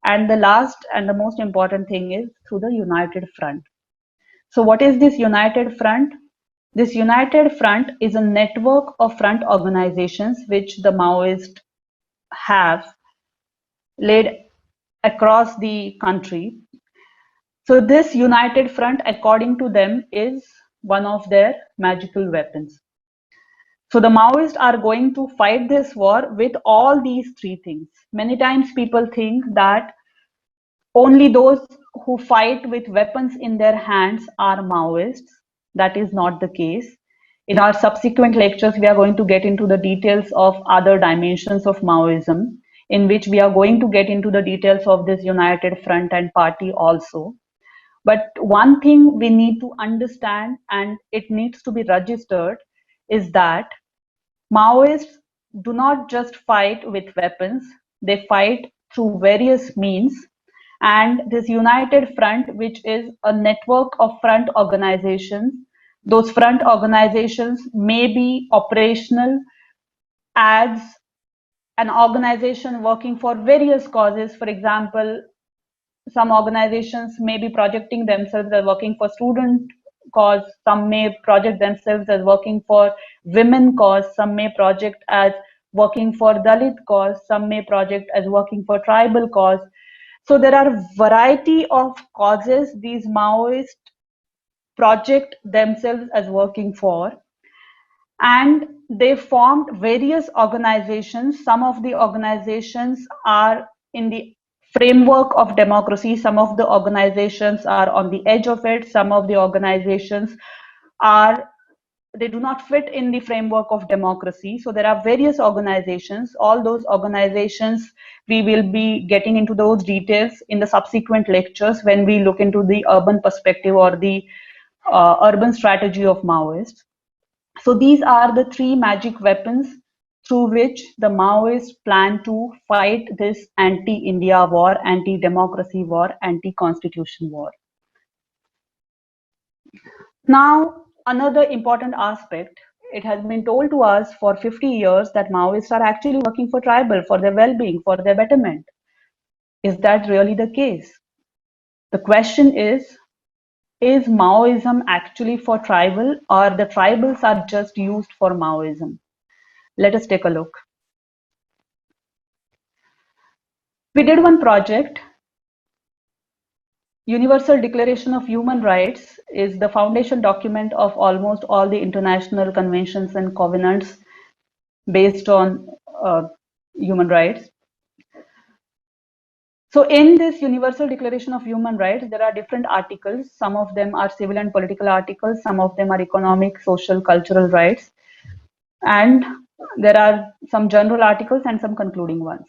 And the last and the most important thing is through the United Front. So what is this United Front? This United Front is a network of front organizations which the Maoists have laid across the country. So this United Front, according to them, is one of their magical weapons. So the Maoists are going to fight this war with all these three things. Many times people think that only those who fight with weapons in their hands are Maoists. That is not the case. In our subsequent lectures, we are going to get into the details of other dimensions of Maoism, in which we are going to get into the details of this United Front and Party also. But one thing we need to understand, and it needs to be registered, is that Maoists do not just fight with weapons, they fight through various means. And this United Front, which is a network of front organizations, those front organizations may be operational as an organization working for various causes. For example, some organizations may be projecting themselves as working for student cause, some may project themselves as working for women cause, some may project as working for Dalit cause, some may project as working for tribal cause. So there are a variety of causes these Maoists project themselves as working for, and they formed various organizations. Some of the organizations are in the framework of democracy, some of the organizations are on the edge of it, some of the organizations are, they do not fit in the framework of democracy. So there are various organizations. All those organizations, we will be getting into those details in the subsequent lectures when we look into the urban perspective or the urban strategy of Maoists. So these are the three magic weapons through which the Maoists plan to fight this anti-India war, anti-democracy war, anti-constitution war. Now, another important aspect, it has been told to us for 50 years that Maoists are actually working for tribal, for their well-being, for their betterment. Is that really the case? The question is Maoism actually for tribal, or the tribals are just used for Maoism? Let us take a look. We did one project. Universal Declaration of Human Rights is the foundation document of almost all the international conventions and covenants based on human rights. So in this Universal Declaration of Human Rights, there are different articles. Some of them are civil and political articles. Some of them are economic, social, cultural rights. And there are some general articles and some concluding ones.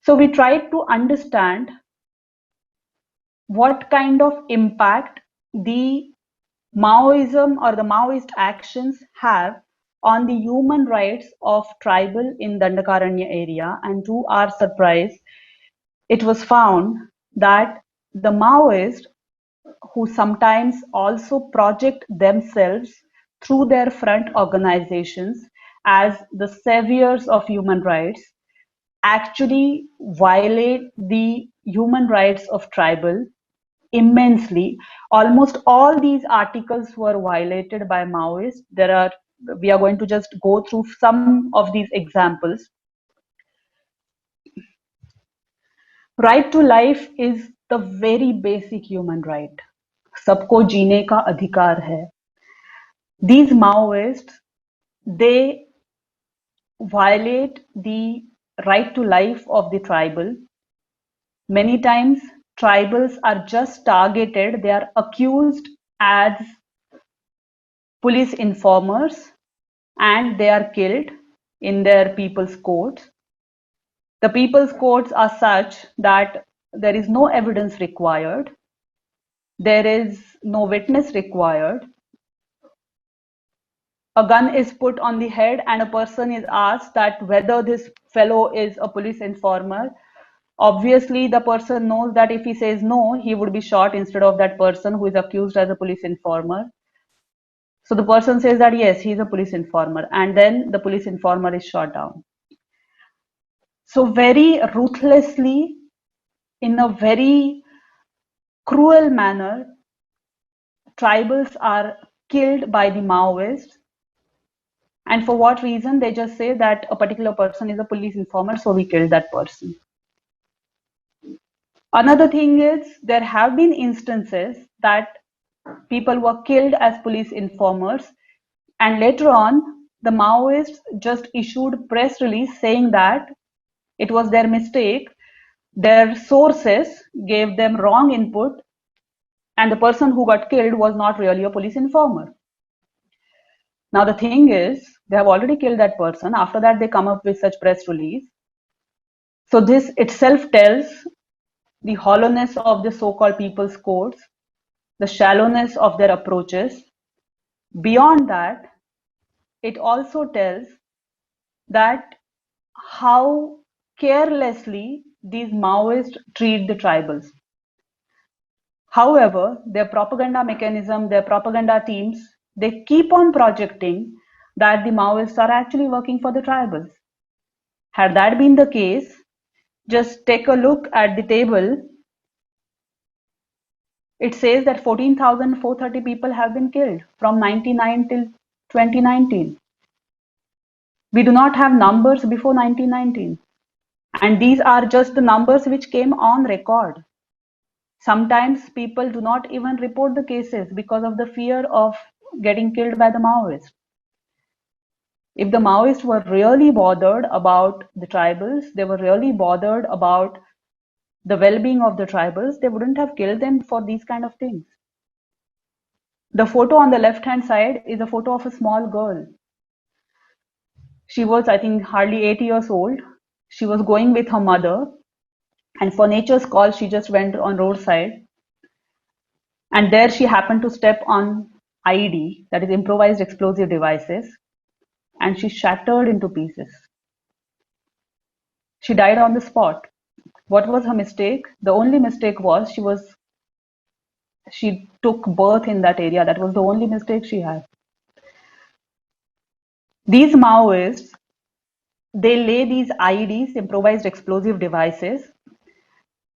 So we tried to understand what kind of impact the Maoism or the Maoist actions have on the human rights of tribal in Dandakaranya area. And to our surprise, it was found that the Maoists, who sometimes also project themselves through their front organizations as the saviors of human rights, actually violate the human rights of tribal immensely. Almost all these articles were violated by Maoists. We are going to just go through some of these examples. Right to life is the very basic human right. सबको जीने का अधिकार है. These Maoists, they violate the right to life of the tribal. Many times tribals are just targeted, they are accused as police informers and they are killed in their people's courts. The people's courts are such that there is no evidence required, there is no witness required. A gun is put on the head and a person is asked that whether this fellow is a police informer. Obviously, the person knows that if he says no, he would be shot instead of that person who is accused as a police informer. So the person says that yes, he is a police informer, and then the police informer is shot down. So very ruthlessly, in a very cruel manner, tribals are killed by the Maoists. And for what reason? They just say that a particular person is a police informer, so we killed that person. Another thing is there have been instances that people were killed as police informers, and later on, the Maoists just issued press release saying that it was their mistake. Their sources gave them wrong input, and the person who got killed was not really a police informer. Now, the thing is, they have already killed that person. After that, they come up with such press release. So, this itself tells the hollowness of the so called people's courts, the shallowness of their approaches. Beyond that, it also tells that how carelessly these Maoists treat the tribals. However, their propaganda mechanism, their propaganda teams, they keep on projecting that the Maoists are actually working for the tribals. Had that been the case, just take a look at the table. It says that 14,430 people have been killed from 99 till 2019. We do not have numbers before 1919. And these are just the numbers which came on record. Sometimes people do not even report the cases because of the fear of getting killed by the Maoists. If the Maoists were really bothered about the tribals, they were really bothered about the well-being of the tribals, they wouldn't have killed them for these kind of things. The photo on the left-hand side is a photo of a small girl. She was, I think, hardly 8 years old. She was going with her mother, and for nature's call, she just went on roadside. And there she happened to step on IED, that is improvised explosive devices, and she shattered into pieces. She died on the spot. What was her mistake? The only mistake was she took birth in that area. That was the only mistake she had. These Maoists, they lay these IEDs, improvised explosive devices,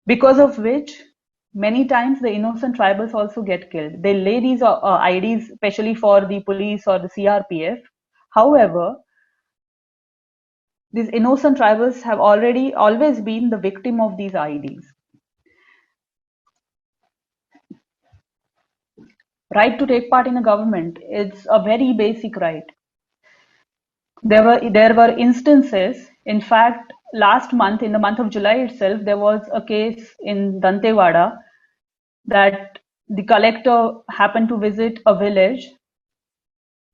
because of which many times the innocent tribals also get killed. They lay these IEDs especially for the police or the CRPF. However, these innocent tribals have always been the victim of these IEDs. Right to take part in a government, it's a very basic right. There were instances, in fact, last month, in the month of July itself, there was a case in Dantewada that the collector happened to visit a village,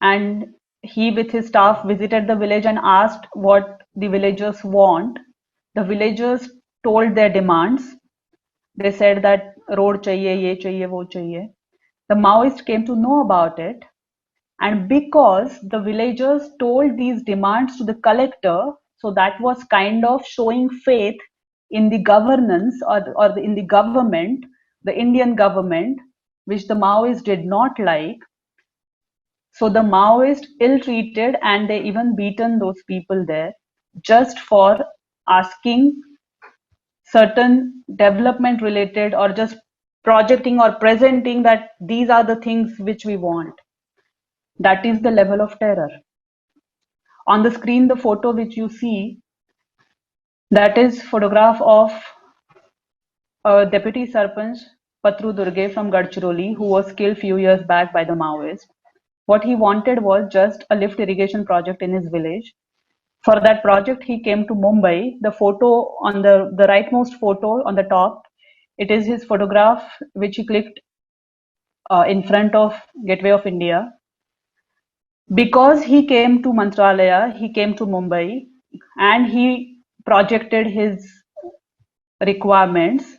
and he with his staff visited the village and asked what the villagers want. The villagers told their demands. They said that road chahiye, ye chahiye, wo chahiye. The Maoists came to know about it, and because the villagers told these demands to the collector, so that was kind of showing faith in the governance or in the government, the Indian government, which the Maoists did not like. So the Maoists ill-treated and they even beaten those people there just for asking certain development related or just projecting or presenting that these are the things which we want. That is the level of terror. On the screen, the photo which you see, that is photograph of a deputy Sarpanch, Patru Durge from Gadchiroli, who was killed few years back by the Maoists. What he wanted was just a lift irrigation project in his village. For that project, he came to Mumbai. The photo on the rightmost photo on the top, it is his photograph which he clicked in front of Gateway of India. Because he came to Mantralaya, he came to Mumbai, and he projected his requirements,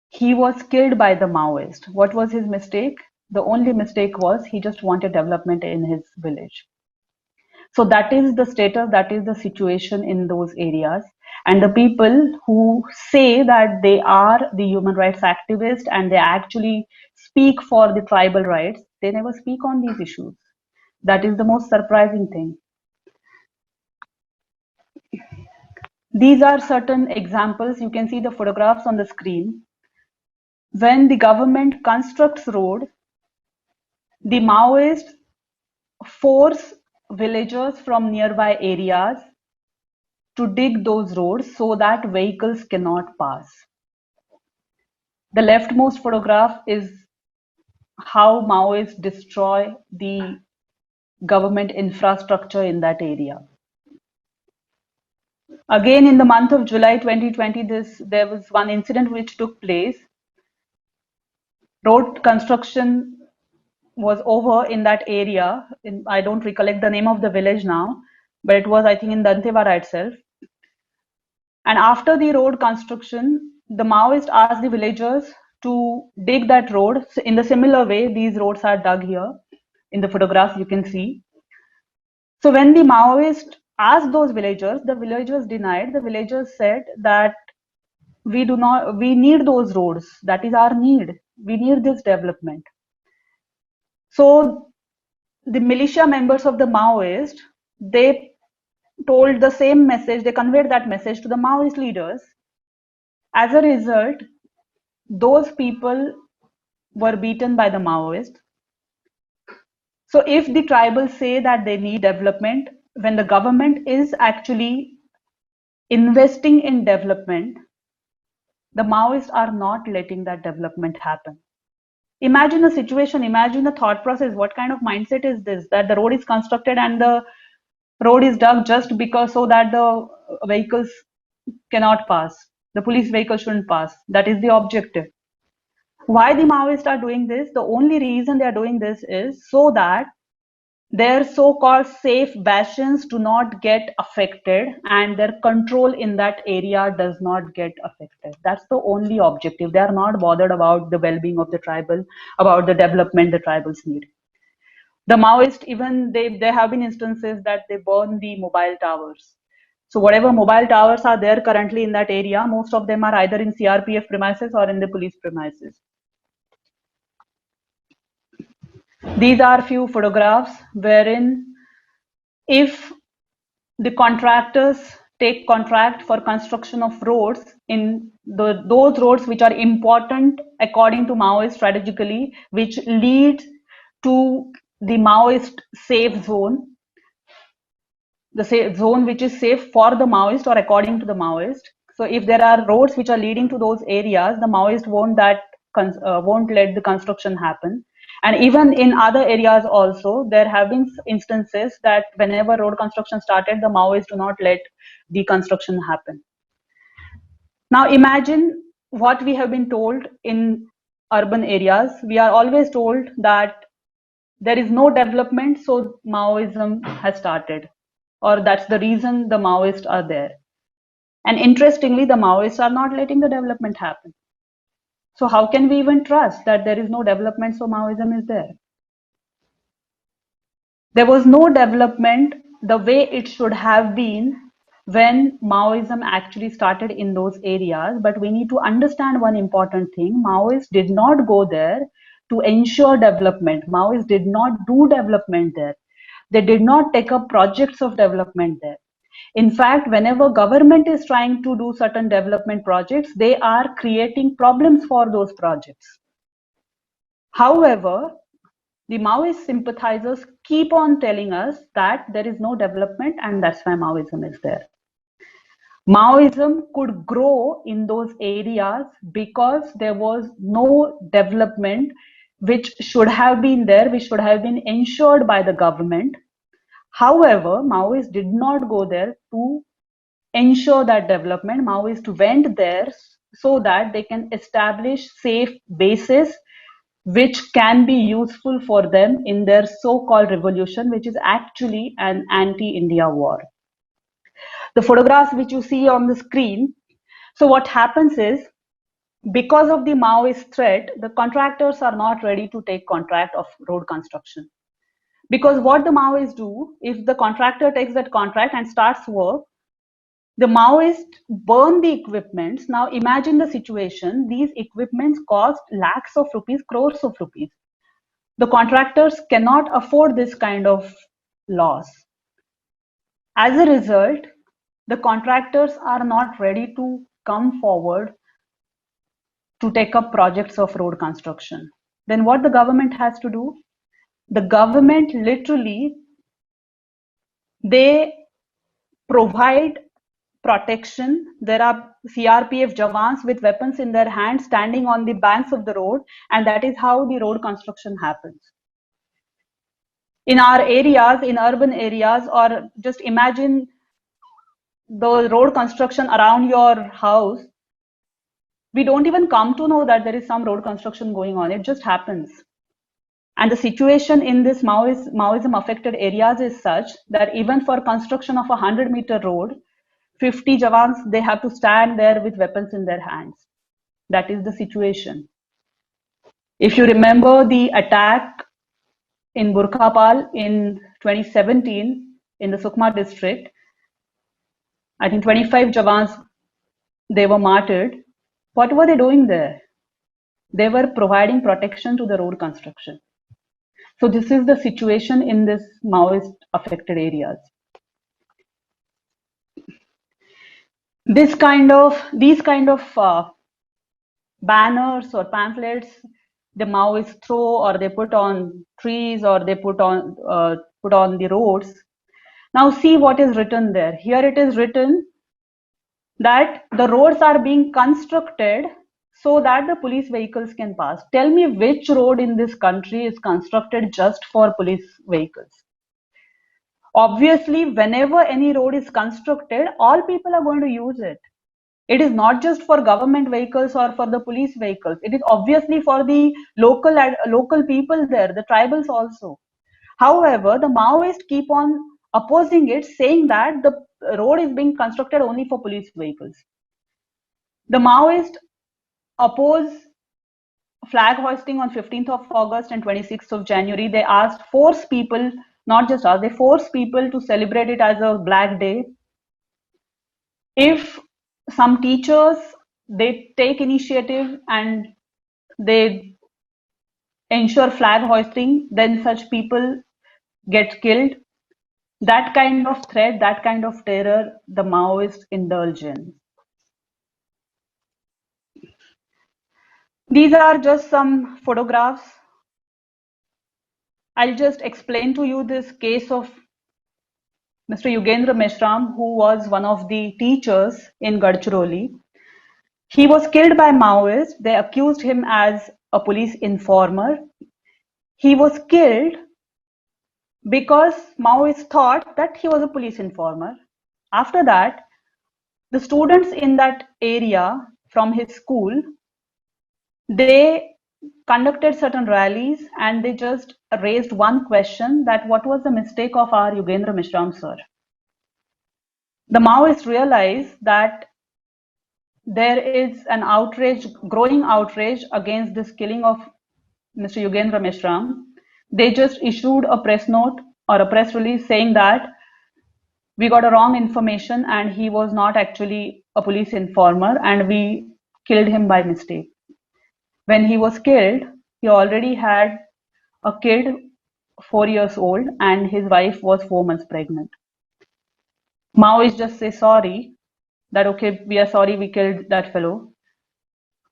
he was killed by the Maoist. What was his mistake? The only mistake was he just wanted development in his village. So that is the status, that is the situation in those areas. And the people who say that they are the human rights activists and they actually speak for the tribal rights, they never speak on these issues. That is the most surprising thing. These are certain examples. You can see the photographs on the screen. When the government constructs road, the Maoists force villagers from nearby areas to dig those roads so that vehicles cannot pass. The leftmost photograph is how Maoists destroy the government infrastructure in that area. Again, in the month of July 2020, there was one incident which took place. Road construction was over in that area. I don't recollect the name of the village now, but it was, I think, in Dantewada itself. And after the road construction, the Maoists asked the villagers to dig that road. So in the similar way, these roads are dug here. In the photographs, you can see. So when the Maoists asked those villagers, the villagers denied. The villagers said that we need those roads. That is our need. We need this development. So the militia members of the Maoist, they told the same message, they conveyed that message to the Maoist leaders. As a result, those people were beaten by the Maoists. So if the tribals say that they need development, when the government is actually investing in development, the Maoists are not letting that development happen. Imagine a situation, imagine a thought process. What kind of mindset is this? That the road is constructed and the road is dug just because so that the vehicles cannot pass. The police vehicle shouldn't pass. That is the objective. Why the Maoists are doing this? The only reason they are doing this is so that their so-called safe bastions do not get affected and their control in that area does not get affected. That's the only objective. They are not bothered about the well-being of the tribal, about the development the tribals need. The Maoists, even there have been instances that they burn the mobile towers. So whatever mobile towers are there currently in that area, most of them are either in CRPF premises or in the police premises. These are few photographs wherein if the contractors take contract for construction of roads in those roads which are important according to Maoist strategically, which lead to the Maoist safe zone, the safe zone which is safe for the Maoist or according to the Maoist. So if there are roads which are leading to those areas, the Maoist won't let the construction happen. And even in other areas also, there have been instances that whenever road construction started, the Maoists do not let the construction happen. Now imagine what we have been told in urban areas. We are always told that there is no development, so Maoism has started, or that's the reason the Maoists are there. And interestingly, the Maoists are not letting the development happen. So how can we even trust that there is no development, so Maoism is there? There was no development the way it should have been when Maoism actually started in those areas. But we need to understand one important thing. Maoists did not go there to ensure development. Maoists did not do development there. They did not take up projects of development there. In fact, whenever government is trying to do certain development projects, they are creating problems for those projects. However, the Maoist sympathizers keep on telling us that there is no development and that's why Maoism is there. Maoism could grow in those areas because there was no development which should have been there, which should have been ensured by the government. However, Maoists did not go there to ensure that development. Maoists went there so that they can establish safe bases which can be useful for them in their so-called revolution, which is actually an anti-India war. The photographs which you see on the screen, so what happens is, because of the Maoist threat, the contractors are not ready to take contract of road construction. Because what the Maoists do, if the contractor takes that contract and starts work, the Maoists burn the equipments. Now imagine the situation. These equipments cost lakhs of rupees, crores of rupees. The contractors cannot afford this kind of loss. As a result, the contractors are not ready to come forward to take up projects of road construction. Then what the government has to do? The government literally, they provide protection. There are CRPF Jawans with weapons in their hands standing on the banks of the road, and that is how the road construction happens. In our areas, in urban areas, or just imagine the road construction around your house, we don't even come to know that there is some road construction going on. It just happens. And the situation in this Maoism affected areas is such that even for construction of a 100-meter road, 50 Jawans, they have to stand there with weapons in their hands. That is the situation. If you remember the attack in Burkhapal in 2017 in the Sukma district, I think 25 Jawans, they were martyred. What were they doing there? They were providing protection to the road construction. So this is the situation in this Maoist affected areas. These kind of banners or pamphlets the Maoists throw, or they put on trees, or they put on the roads. Now see what is written there. Here it is written that the roads are being constructed so that the police vehicles can pass. Tell me which road in this country is constructed just for police vehicles? Obviously, whenever any road is constructed, all people are going to use it. It is not just for government vehicles or for the police vehicles. It is obviously for the local people there, the tribals also. However, the Maoists keep on opposing it, saying that the road is being constructed only for police vehicles. The Maoists oppose flag hoisting on 15th of August and 26th of January. They force people, not just us, they force people to celebrate it as a black day. If some teachers, they take initiative and they ensure flag hoisting, then such people get killed. That kind of threat, that kind of terror, the Maoists indulge in. These are just some photographs. I'll just explain to you this case of Mr. Yugendra Meshram, who was one of the teachers in Gadchiroli. He was killed by Maoists. They accused him as a police informer. He was killed because Maoists thought that he was a police informer. After that, the students in that area from his school, they conducted certain rallies and they just raised one question, that what was the mistake of our Yugendra Meshram sir? The Maoists realized that there is an outrage, growing outrage against this killing of Mr. Yugendra Meshram. They just issued a press note or a press release saying that we got a wrong information and he was not actually a police informer and we killed him by mistake. When he was killed, he already had a kid 4 years old and his wife was 4 months pregnant. Maoists just say sorry, that okay, we are sorry we killed that fellow.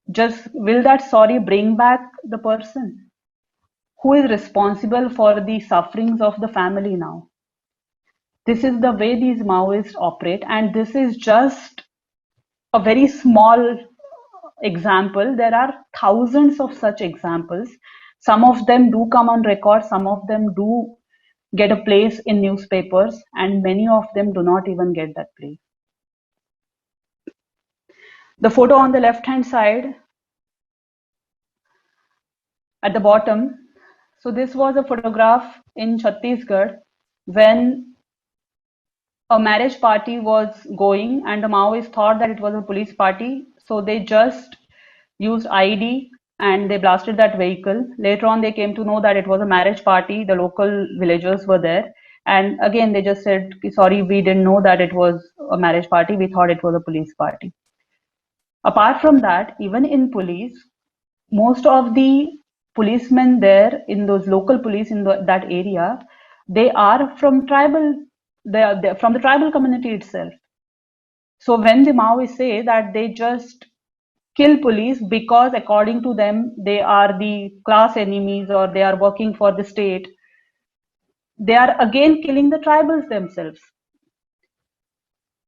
Just will that sorry bring back the person? Who is responsible for the sufferings of the family now? This is the way these Maoists operate, and this is just a very small example. There are thousands of such examples. Some of them do come on record, some of them do get a place in newspapers, and many of them do not even get that place. The photo on the left hand side at the bottom, so this was a photograph in Chhattisgarh when a marriage party was going and the Maoists thought that it was a police party, so they just used ID and they blasted that vehicle. Later on they came to know that it was a marriage party, the local villagers were there, and again they just said sorry, we didn't know that it was a marriage party, we thought it was a police party. Apart from that, even in police, most of the policemen there in those local police in that area, they are from tribal, they're from the tribal community itself. So when the Maoists say that they just kill police because according to them they are the class enemies or they are working for the state, they are again killing the tribals themselves.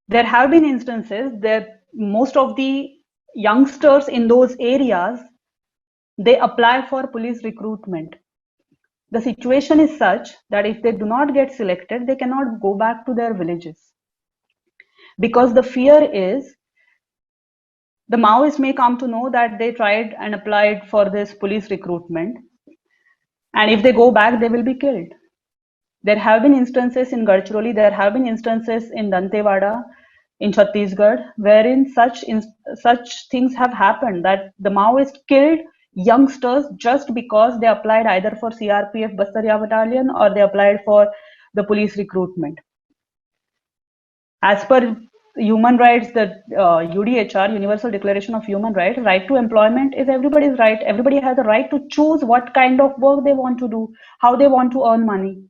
There have been instances that most of the youngsters in those areas, they apply for police recruitment. The situation is such that if they do not get selected, they cannot go back to their villages. Because the fear is the Maoists may come to know that they tried and applied for this police recruitment, and if they go back, they will be killed. There have been instances in Gadchiroli, there have been instances in Dantewada, in Chhattisgarh, wherein such things have happened, that the Maoists killed youngsters just because they applied either for CRPF Bastaria Battalion or they applied for the police recruitment. As per human rights, the UDHR, Universal Declaration of Human Rights, right to employment is everybody's right. Everybody has the right to choose what kind of work they want to do, how they want to earn money.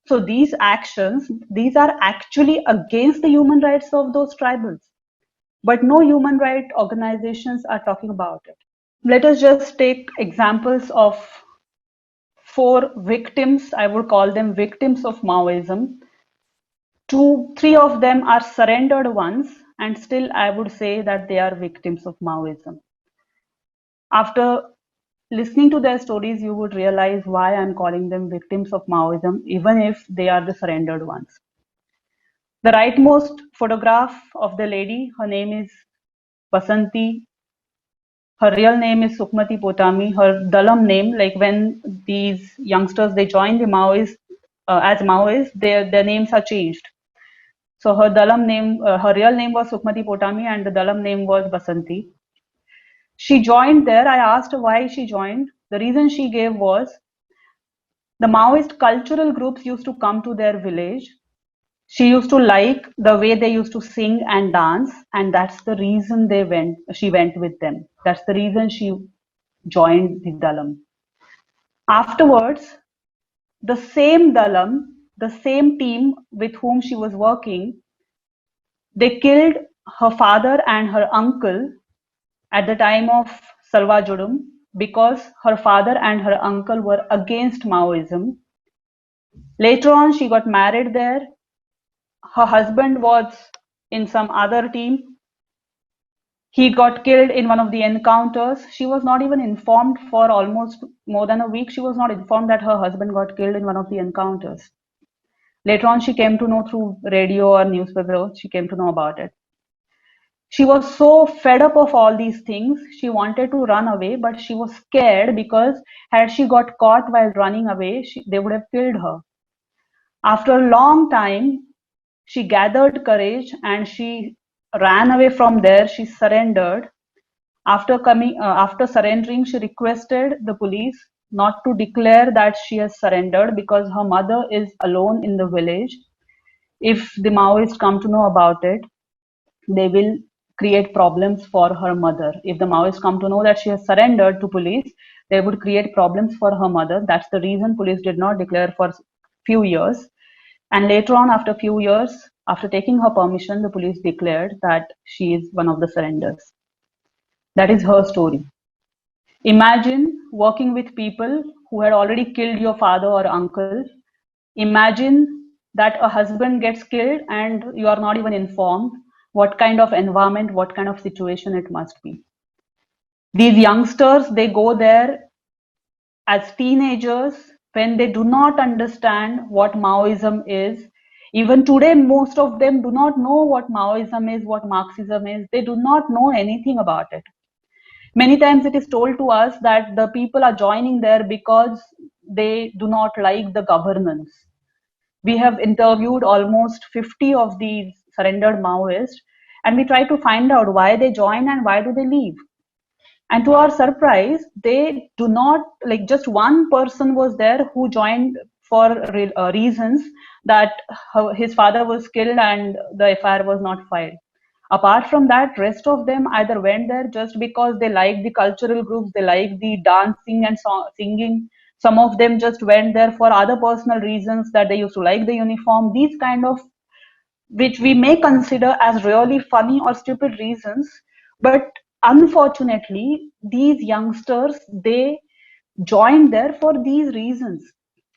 So these actions, these are actually against the human rights of those tribals. But no human rights organizations are talking about it. Let us just take examples of 4 victims, I would call them victims of Maoism. 3 of them are surrendered ones, and still I would say that they are victims of Maoism. After listening to their stories, you would realize why I'm calling them victims of Maoism, even if they are the surrendered ones. The rightmost photograph of the lady, her name is Basanti. Her real name is Sukmati Potami. Her Dalam name, like when these youngsters they join the Maoists as Maoists, their names are changed. So her Dalam name, her real name was Sukmati Potami, and the Dalam name was Basanti. She joined there. I asked her why she joined. The reason she gave was the Maoist cultural groups used to come to their village. She used to like the way they used to sing and dance, and that's the reason she went with them. That's the reason she joined the Dalam. Afterwards, the same Dalam, the same team with whom she was working, they killed her father and her uncle at the time of Salwa Judum because her father and her uncle were against Maoism. Later on, she got married there. Her husband was in some other team. He got killed in one of the encounters. She was not even informed for almost more than a week. She was not informed that her husband got killed in one of the encounters. Later on, she came to know through radio or newspaper, she came to know about it. She was so fed up of all these things, she wanted to run away, but she was scared because had she got caught while running away, they would have killed her. After a long time, she gathered courage and she ran away from there. She surrendered. After surrendering, she requested the police not to declare that she has surrendered because her mother is alone in the village. If the Maoists come to know about it, they will create problems for her mother. If the Maoists come to know that she has surrendered to police, they would create problems for her mother. That's the reason police did not declare for few years. And later on, after few years, after taking her permission, the police declared that she is one of the surrenders. That is her story. Imagine working with people who had already killed your father or uncle. Imagine that a husband gets killed and you are not even informed. What kind of environment, what kind of situation it must be. These youngsters, they go there as teenagers when they do not understand what Maoism is. Even today, most of them do not know what Maoism is, what Marxism is. They do not know anything about it. Many times it is told to us that the people are joining there because they do not like the governance. We have interviewed almost 50 of these surrendered Maoists, and we try to find out why they join and why do they leave. And to our surprise, they do not, like, just one person was there who joined for reasons that his father was killed and the FIR was not filed. Apart from that, rest of them either went there just because they like the cultural groups, they like the dancing and singing. Some of them just went there for other personal reasons, that they used to like the uniform. These kind of which we may consider as really funny or stupid reasons, but unfortunately, these youngsters, they joined there for these reasons.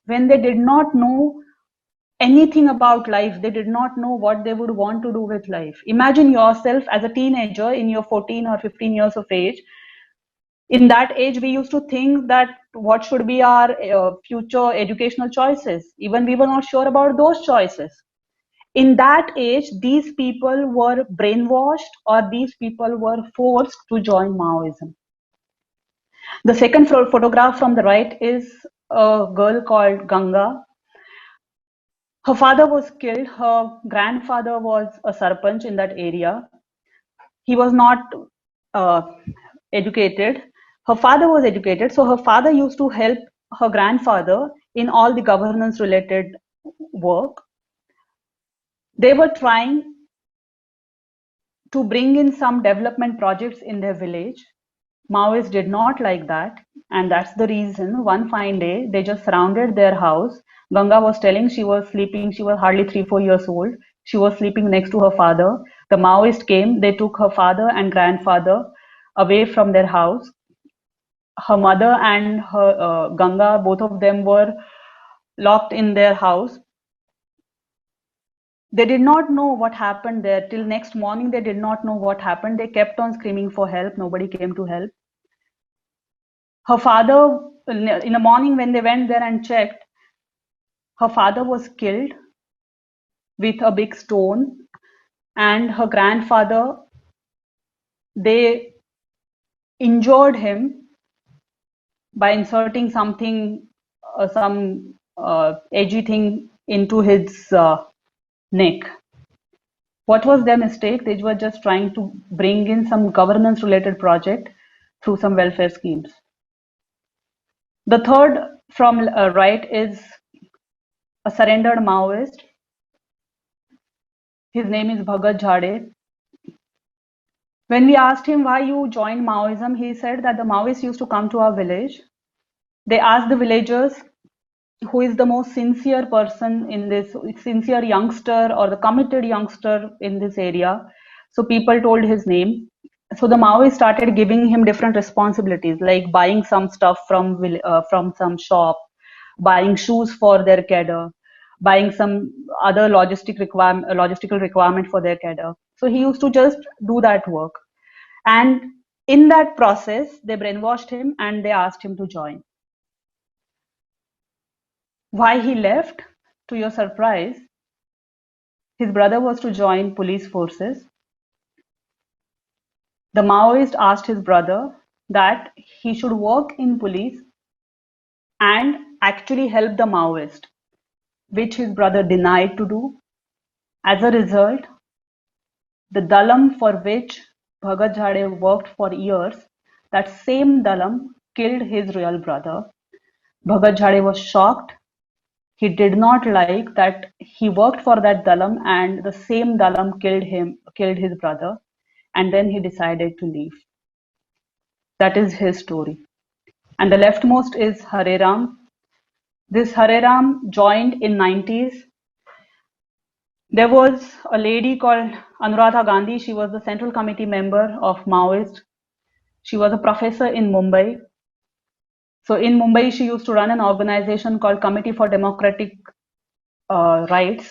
When they did not know anything about life, they did not know what they would want to do with life. Imagine yourself as a teenager in your 14 or 15 years of age. In that age, we used to think that what should be our future educational choices. Even we were not sure about those choices. In that age, these people were brainwashed, or these people were forced to join Maoism. The second photograph from the right is a girl called Ganga. Her father was killed. Her grandfather was a sarpanch in that area. He was not uh, educated. Her father was educated, so her father used to help her grandfather in all the governance related work. They were trying to bring in some development projects in their village. Maoists did not like that, and that's the reason one fine day they just surrounded their house. Ganga was telling she was sleeping, she was hardly 3-4 years old. She was sleeping next to her father. The Maoists came, they took her father and grandfather away from their house. Her mother and her Ganga, both of them were locked in their house. They did not know what happened there. Till next morning, they did not know what happened. They kept on screaming for help. Nobody came to help. Her father, in the morning when they went there and checked, her father was killed with a big stone, and her grandfather, they injured him by inserting something, some edgy thing into his neck. What was their mistake? They were just trying to bring in some governance related project through some welfare schemes. The third from right is a surrendered Maoist. His name is Bhagat Jhade. When we asked him why you joined Maoism, he said that the Maoists used to come to our village. They asked the villagers who is the most sincere person in this, sincere youngster or the committed youngster in this area. So people told his name. So the Maoists started giving him different responsibilities, like buying some stuff from some shop, buying shoes for their cadre, buying some other logistical requirement for their cadre. So he used to just do that work. And in that process, they brainwashed him and they asked him to join. Why he left? To your surprise, his brother was to join police forces. The Maoist asked his brother that he should work in police and actually help the Maoist, which his brother denied to do. As a result, the Dalam for which Bhagat Jhade worked for years, that same Dalam killed his real brother. Bhagat Jhade was shocked. He did not like that he worked for that Dalam and the same Dalam killed his brother, and then he decided to leave. That is his story. And the leftmost is Hare Ram. This Hare Ram joined in 90s. There was a lady called Anuradha Gandhi. She was the Central Committee member of Maoist. She was a professor in Mumbai. So in Mumbai, she used to run an organization called Committee for Democratic Rights,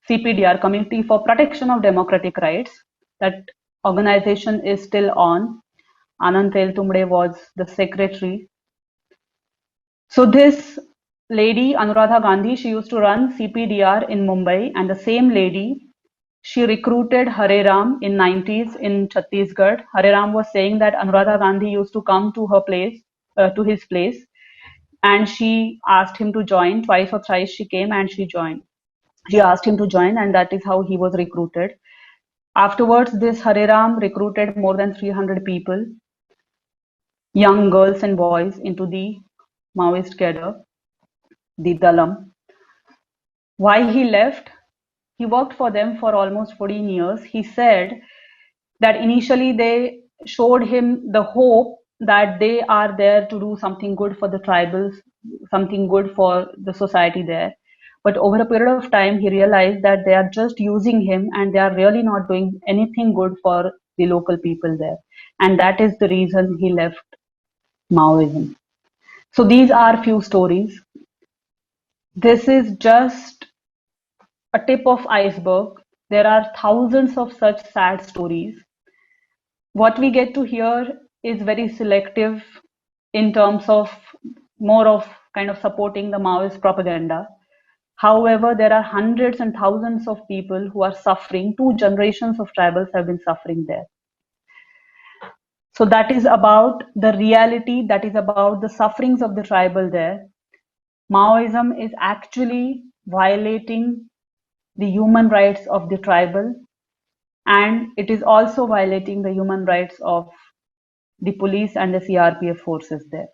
CPDR, Committee for Protection of Democratic Rights. That organization is still on. Anand Teltumbde was the secretary. So this lady, Anuradha Gandhi, she used to run CPDR in Mumbai, and the same lady, she recruited Hare Ram in 90s in Chhattisgarh. Hare Ram was saying that Anuradha Gandhi used to come to her place, to his place, and she asked him to join. Twice or thrice she came and she joined. She asked him to join, and that is how he was recruited. Afterwards, this Hare Ram recruited more than 300 people, young girls and boys, into the Maoist cadre, the Dalam. Why he left? He worked for them for almost 14 years. He said that initially they showed him the hope that they are there to do something good for the tribals, something good for the society there. But over a period of time, he realized that they are just using him and they are really not doing anything good for the local people there. And that is the reason he left Maoism. So these are few stories. This is just a tip of iceberg. There are thousands of such sad stories. What we get to hear is very selective in terms of more of kind of supporting the Maoist propaganda. However, there are hundreds and thousands of people who are suffering. 2 generations of tribals have been suffering there. So that is about the reality, that is about the sufferings of the tribal there. Maoism is actually violating the human rights of the tribal, and it is also violating the human rights of the police and the CRPF forces there.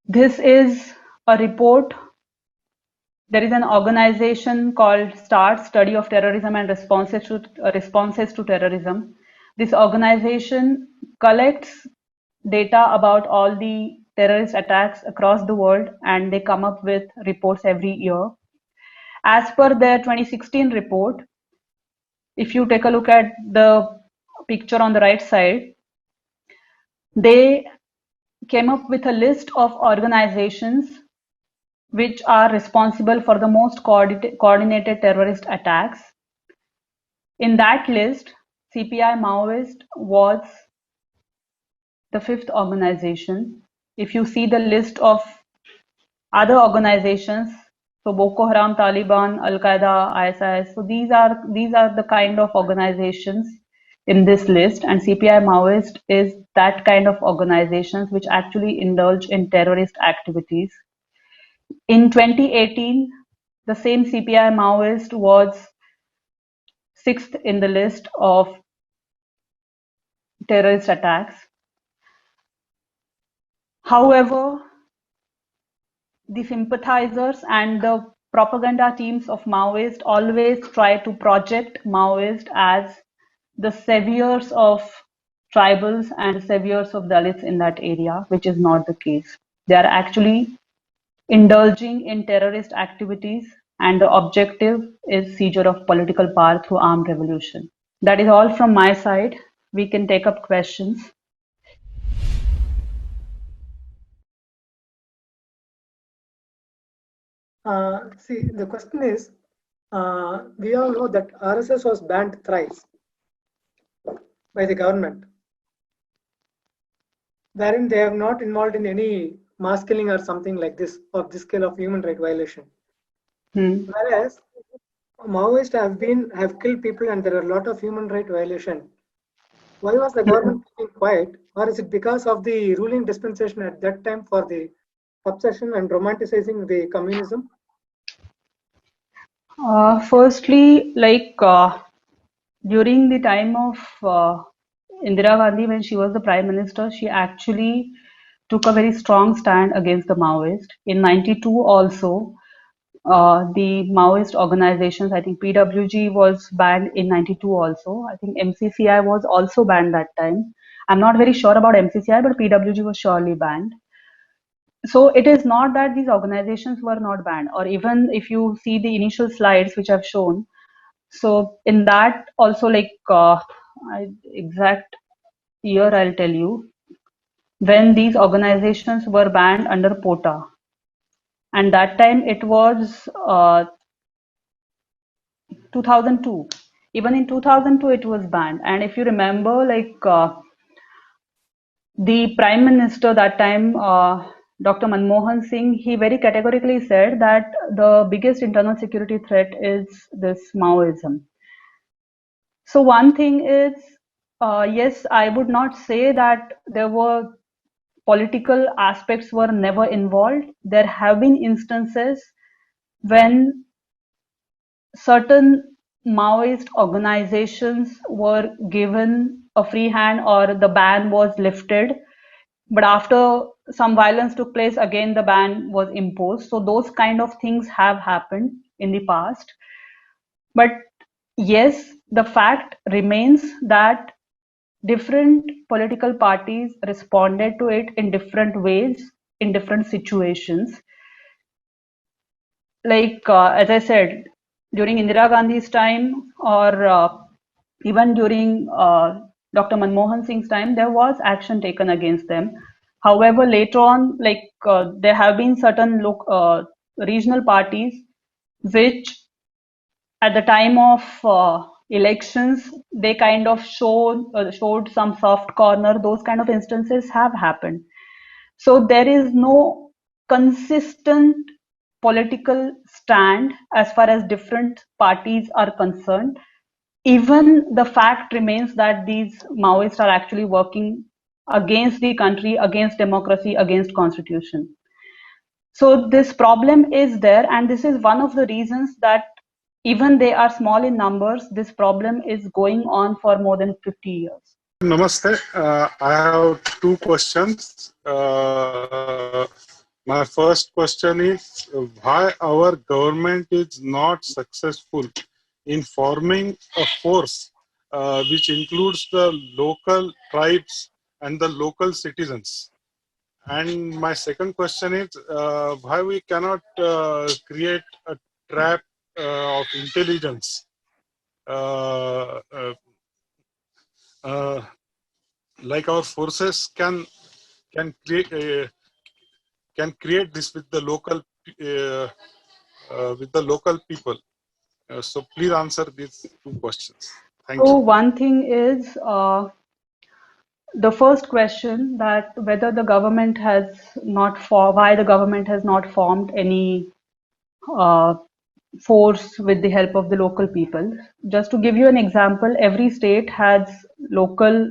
This is a report. There is an organization called START, Study of Terrorism and Responses to Terrorism. This organization collects data about all the terrorist attacks across the world, and they come up with reports every year. As per their 2016 report, if you take a look at the picture on the right side, they came up with a list of organizations which are responsible for the most coordinated terrorist attacks. In that list, CPI Maoist was the 5th organization. If you see the list of other organizations, so Boko Haram, Taliban, Al Qaeda, ISIS, so these are the kind of organizations in this list, and CPI Maoist is that kind of organizations which actually indulge in terrorist activities. In 2018, the same CPI Maoist was 6th in the list of terrorist attacks. However, the sympathizers and the propaganda teams of Maoist always try to project Maoist as the saviors of tribals and the saviors of Dalits in that area, which is not the case. They are actually indulging in terrorist activities, and the objective is seizure of political power through armed revolution. That is all from my side. We can take up questions. See, the question is, we all know that RSS was banned thrice by the government, wherein they have not involved in any mass killing or something like this of this scale of human right violation. Whereas Maoists have killed people and there are a lot of human right violation. Why was the government keeping quiet, or is it because of the ruling dispensation at that time for the obsession and romanticizing the communism? Firstly, during the time of Indira Gandhi, when she was the Prime Minister, she actually took a very strong stand against the Maoists. In 92 also, the Maoist organizations, I think PWG was banned in 92 also. I think MCCI was also banned that time. I'm not very sure about MCCI, but PWG was surely banned. So it is not that these organizations were not banned, or even if you see the initial slides which I've shown, so in that also exact year I'll tell you, when these organizations were banned under POTA, and that time it was 2002. Even in 2002 it was banned, and if you remember, the Prime Minister that time, Dr. Manmohan Singh, he very categorically said that the biggest internal security threat is this Maoism. So one thing is, yes, I would not say that there were political aspects were never involved. There have been instances when certain Maoist organizations were given a free hand or the ban was lifted, but after some violence took place, again the ban was imposed. So those kind of things have happened in the past. But yes, the fact remains that different political parties responded to it in different ways, in different situations. as I said, during Indira Gandhi's time, or even during Dr. Manmohan Singh's time, there was action taken against them. However, later on, there have been certain regional parties which, at the time of elections, they kind of showed some soft corner. Those kind of instances have happened. So there is no consistent political stand as far as different parties are concerned. Even the fact remains that these Maoists are actually working against the country, against democracy, against constitution. So this problem is there, and this is one of the reasons that even they are small in numbers, this problem is going on for more than 50 years. Namaste. I have two questions. My first question is why our government is not successful in forming a force which includes the local tribes and the local citizens. And my second question is why we cannot create a trap of intelligence like our forces can create this with the local people. So please answer these two questions. Thank you. So one thing is the first question, that whether the government has not why the government has not formed any force with the help of the local people. Just to give you an example, every state has local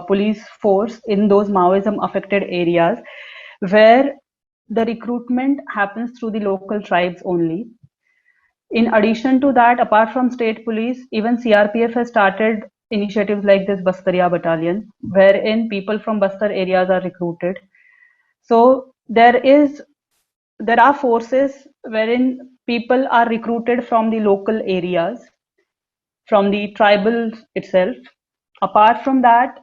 police force in those Maoism affected areas where the recruitment happens through the local tribes only. In addition to that, apart from state police, even CRPF has started initiatives like this Bastaria Battalion, wherein people from Bastar areas are recruited. So there are forces wherein people are recruited from the local areas, from the tribal itself. Apart from that,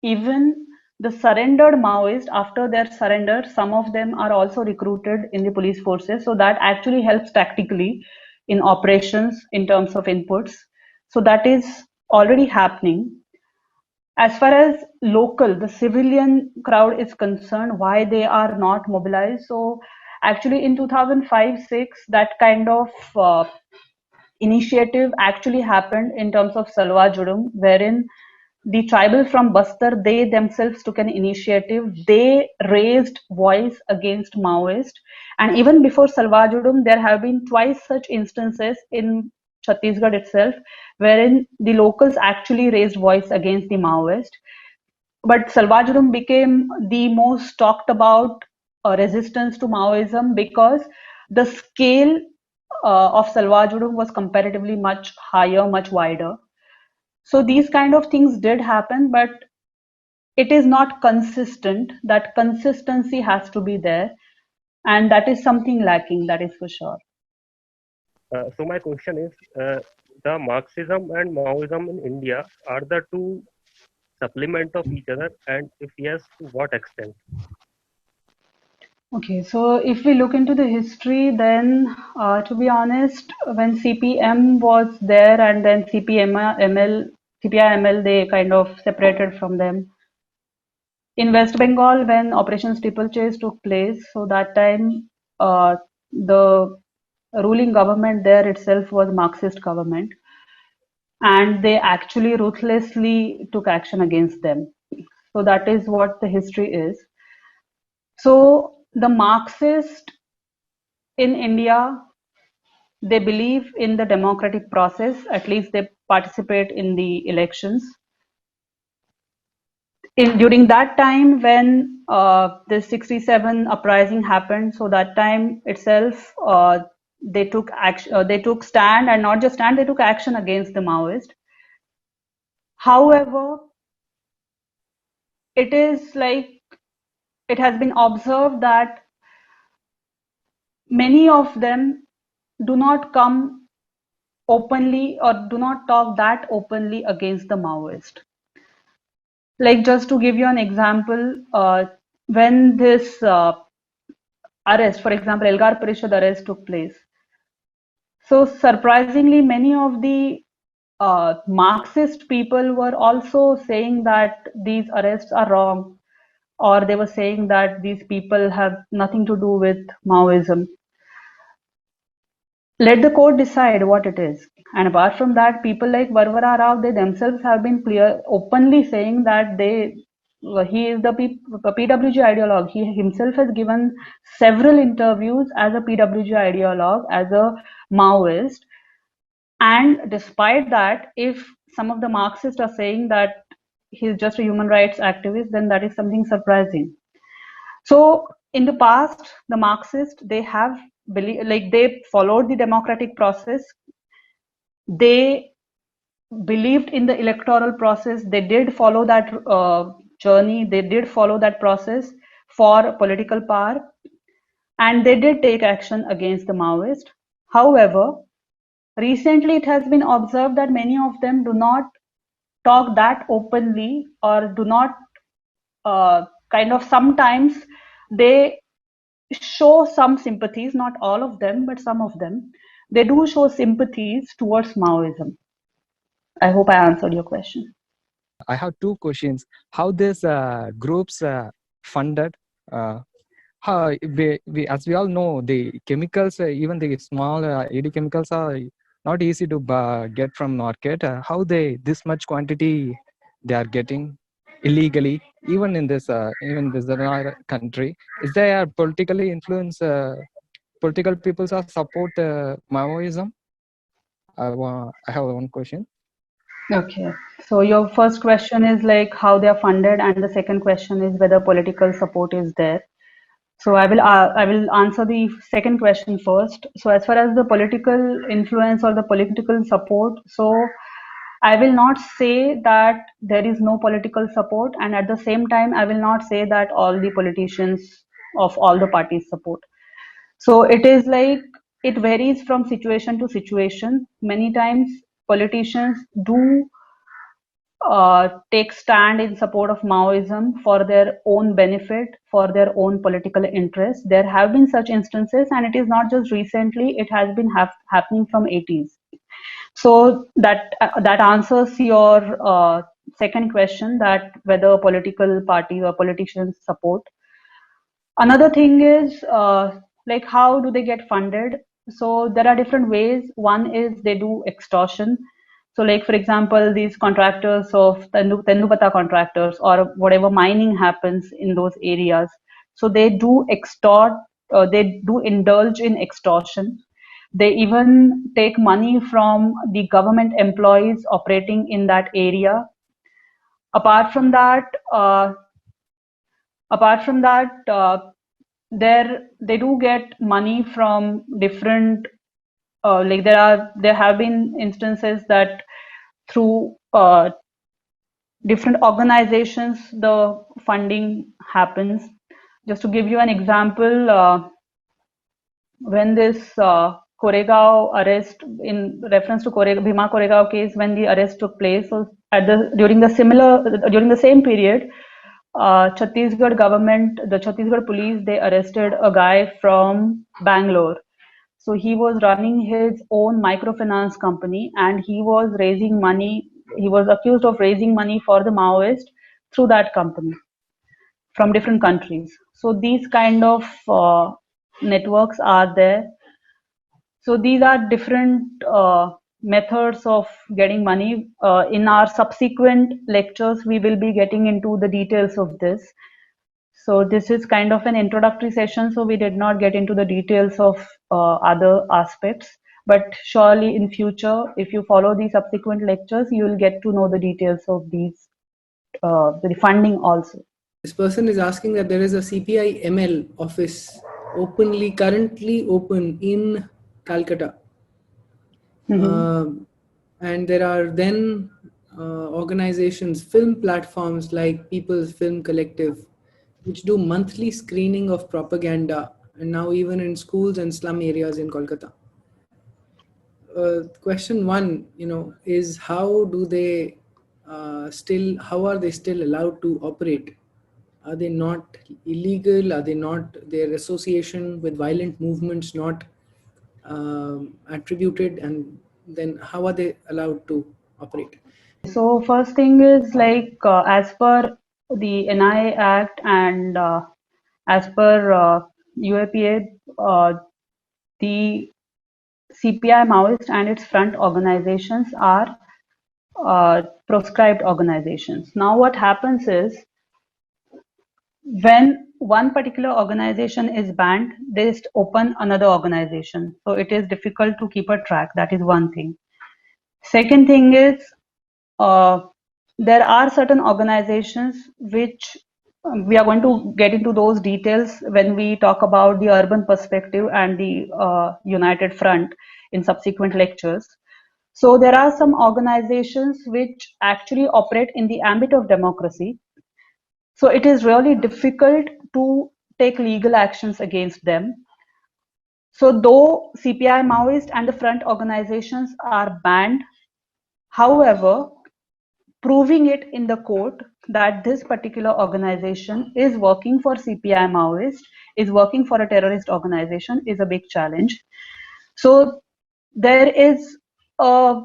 even the surrendered Maoists, after their surrender, some of them are also recruited in the police forces. So that actually helps tactically in operations in terms of inputs. So that is already happening. As far as local, the civilian crowd is concerned, why they are not mobilized. So actually in 2005-06, that kind of initiative actually happened in terms of Salwa Judum, wherein the tribal from Bastar, they themselves took an initiative. They raised voice against Maoist. And even before Salwa Judum, there have been twice such instances in Chhattisgarh itself, wherein the locals actually raised voice against the Maoist. But Salwa Judum became the most talked about resistance to Maoism because the scale of Salwa Judum was comparatively much higher, much wider. So these kind of things did happen, but it is not consistent. That consistency has to be there, and that is something lacking, that is for sure. So my question is, the Marxism and Maoism in India, are the two supplement of each other, and if yes, to what extent? Okay, so if we look into the history, then to be honest, when CPM was there and then CPI-ML, they kind of separated from them. In West Bengal, when Operation Steeplechase took place, so that time the ruling government there itself was Marxist government, and they actually ruthlessly took action against them. So that is what the history is. So the Marxist in India, they believe in the democratic process, at least they participate in the elections. During that time when the 67 uprising happened, so that time itself they took action, they took stand, and not just stand, they took action against the Maoist. However, it is like it has been observed that many of them do not come openly or do not talk that openly against the Maoist. Like, just to give you an example, when this arrest, for example, Elgar Parishad arrest took place, So surprisingly, many of the Marxist people were also saying that these arrests are wrong, or they were saying that these people have nothing to do with Maoism. Let the court decide what it is. And apart from that, people like Varvara Rao, they themselves have been clear, openly saying that he is the PWG ideologue. He himself has given several interviews as a PWG ideologue, as a Maoist. And despite that, if some of the Marxists are saying that he's just a human rights activist, then that is something surprising. So in the past, the Marxists, they have they followed the democratic process. They believed in the electoral process. They did follow that journey. They did follow that process for political power, and they did take action against the Maoists. However, recently it has been observed that many of them do not talk that openly, or do not sometimes they show some sympathies, not all of them, but some of them. They do show sympathies towards Maoism. I hope I answered your question. I have two questions. How these groups funded? How as we all know, the chemicals, even the small AD chemicals, are not easy to get from market. How this much quantity they are getting illegally, even in this country? Is there politically influenced political people are support Maoism? I have one question. Okay, so your first question is like how they are funded, and the second question is whether political support is there. So I will answer the second question first. So as far as the political influence or the political support, so I will not say that there is no political support, and at the same time I will not say that all the politicians of all the parties support. So it is like it varies from situation to situation. Many times politicians do take stand in support of Maoism for their own benefit, for their own political interest. There have been such instances, and it is not just recently, it has been happening from 80s. So that answers your second question, that whether political parties or politicians support. Another thing is like how do they get funded? So there are different ways. One is they do extortion. So like for example, these contractors of Tendupata contractors or whatever mining happens in those areas. So they do extort, they do indulge in extortion. They even take money from the government employees operating in that area. Apart from that, they do get money from different like there have been instances that through different organizations the funding happens. Just to give you an example, when this Koregaon arrest, in reference to Bhima Koregaon case, when the arrest took place, so during the same period, Chhattisgarh government, the Chhattisgarh police, they arrested a guy from Bangalore. So he was running his own microfinance company, and he was raising money. He was accused of raising money for the Maoist through that company from different countries. So these kind of networks are there. So these are different methods of getting money. In our subsequent lectures, we will be getting into the details of this. So this is kind of an introductory session, so we did not get into the details of other aspects. But surely in future, if you follow the subsequent lectures, you will get to know the details of these, the funding also. This person is asking that there is a CPI ML office currently open in Calcutta. Mm-hmm. And there are then organizations, film platforms like People's Film Collective, which do monthly screening of propaganda, and now even in schools and slum areas in Kolkata. Question one, is how do they how are they still allowed to operate? Are they not illegal? Are they not, their association with violent movements not attributed, and then how are they allowed to operate? So first thing is like as per the NI Act and as per UAPA, the CPI Maoist and its front organizations are proscribed organizations. Now what happens is when one particular organization is banned, they just open another organization. So it is difficult to keep a track. That is one thing. Second thing is there are certain organizations which we are going to get into those details when we talk about the urban perspective and the United Front in subsequent lectures. So there are some organizations which actually operate in the ambit of democracy. So it is really difficult to take legal actions against them. So though CPI Maoist and the front organizations are banned, however, proving it in the court that this particular organization is working for CPI Maoist, is working for a terrorist organization is a big challenge. So there is a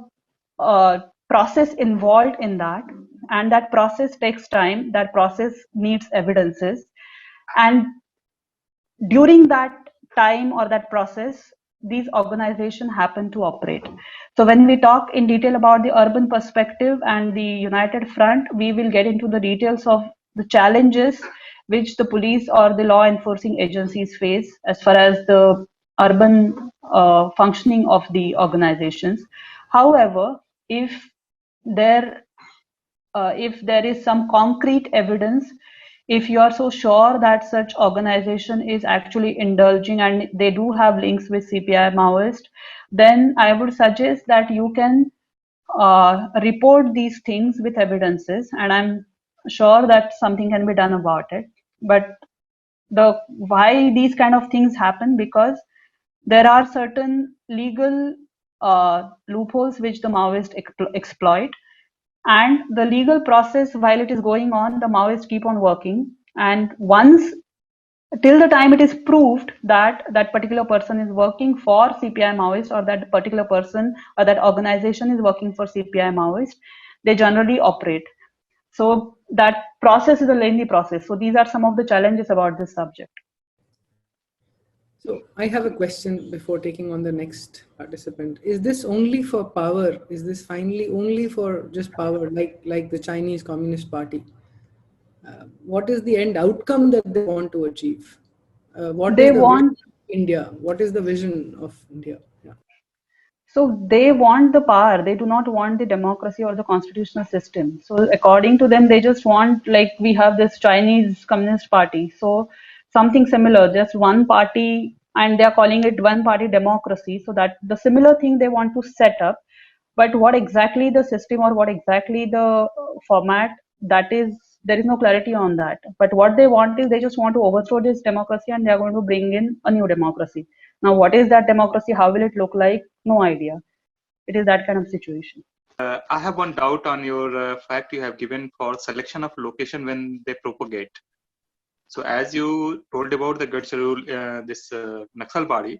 process involved in that, and that process takes time, that process needs evidences, and during that time or that process, these organizations happen to operate. So when we talk in detail about the urban perspective and the United Front, we will get into the details of the challenges which the police or the law enforcing agencies face as far as the urban functioning of the organizations. However, if there is some concrete evidence, if you are so sure that such organization is actually indulging and they do have links with CPI Maoist, then I would suggest that you can report these things with evidences, and I'm sure that something can be done about it. But why these kind of things happen, because there are certain legal loopholes which the Maoists exploit. And the legal process, while it is going on, the Maoists keep on working. And till the time it is proved that that particular person is working for CPI Maoist, or that particular person or that organization is working for CPI Maoist, they generally operate. So that process is a lengthy process. So these are some of the challenges about this subject. So I have a question before taking on the next participant. Is this only for power? Is this finally only for just power, like the Chinese Communist Party? What is the end outcome that they want to achieve? What is the vision of India? What is the vision of India? Yeah. So they want the power. They do not want the democracy or the constitutional system. So according to them, they just want, like we have this Chinese Communist Party. So something similar, just one party, and they are calling it one party democracy. So that the similar thing they want to set up. But what exactly the system or what exactly the format, that is, there is no clarity on that. But what they want is they just want to overthrow this democracy and they are going to bring in a new democracy. Now, what is that democracy? How will it look like? No idea. It is that kind of situation. I have one doubt on your fact you have given for selection of location when they propagate. So as you told about the Gadchiroli, this Naxalbari,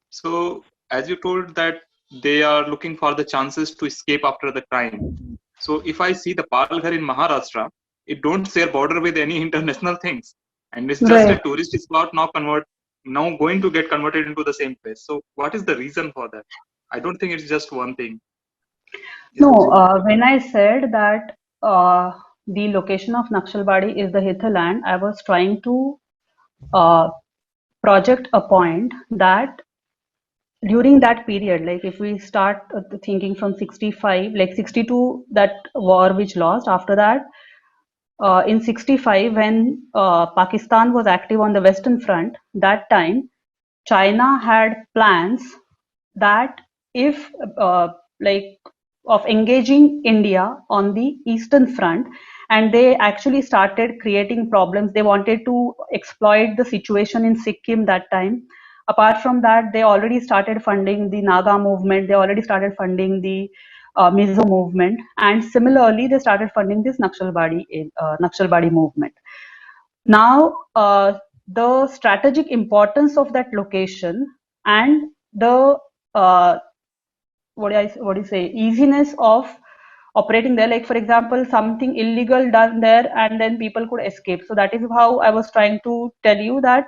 so as you told that they are looking for the chances to escape after the crime. So if I see the Palghar in Maharashtra, it don't share border with any international things, and it's just a tourist spot now going to get converted into the same place. So what is the reason for that? I don't think it's just one thing. No, when I said that the location of Naxalbari is the hinterland, I was trying to project a point that during that period, like if we start thinking from 65, like 62, that war which lost, after that, in 65, when Pakistan was active on the Western Front, that time, China had plans that if of engaging India on the Eastern Front, and they actually started creating problems. They wanted to exploit the situation in Sikkim that time. Apart from that, they already started funding the Naga movement. They already started funding the Mizo movement, and similarly, they started funding this Naxalbari movement. Now, the strategic importance of that location and the what do you say, easiness of operating there. Like for example, something illegal done there and then people could escape. So that is how I was trying to tell you that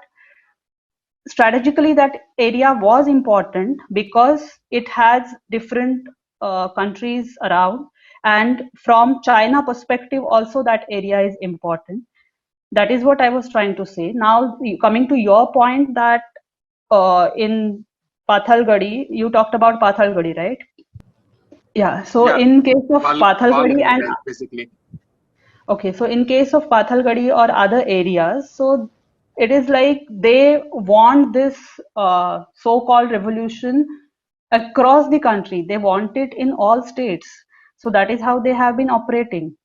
strategically that area was important because it has different countries around, and from China perspective also that area is important. That is what I was trying to say. Now coming to your point that in Pathalgadi, you talked about Pathalgadi, right? Yeah, so Yeah, in case of Bal Pathalgadi and Ganges, basically. okay, so in case of Pathalgadi or other areas, so it is like they want this so-called revolution across the country. They want it in all states. So that is how they have been operating.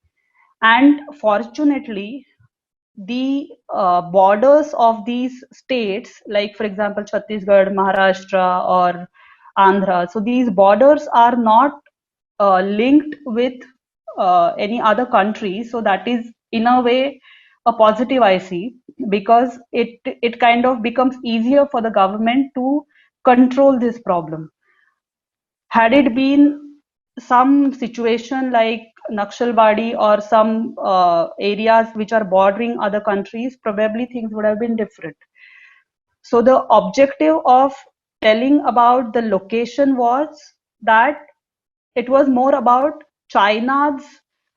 And fortunately, the borders of these states, like for example, Chhattisgarh, Maharashtra, or Andhra, so these borders are not linked with any other country. So that is in a way a positive I see, because it kind of becomes easier for the government to control this problem. Had it been some situation like Naxalbari or some areas which are bordering other countries, probably things would have been different. So the objective of telling about the location was that it was more about China's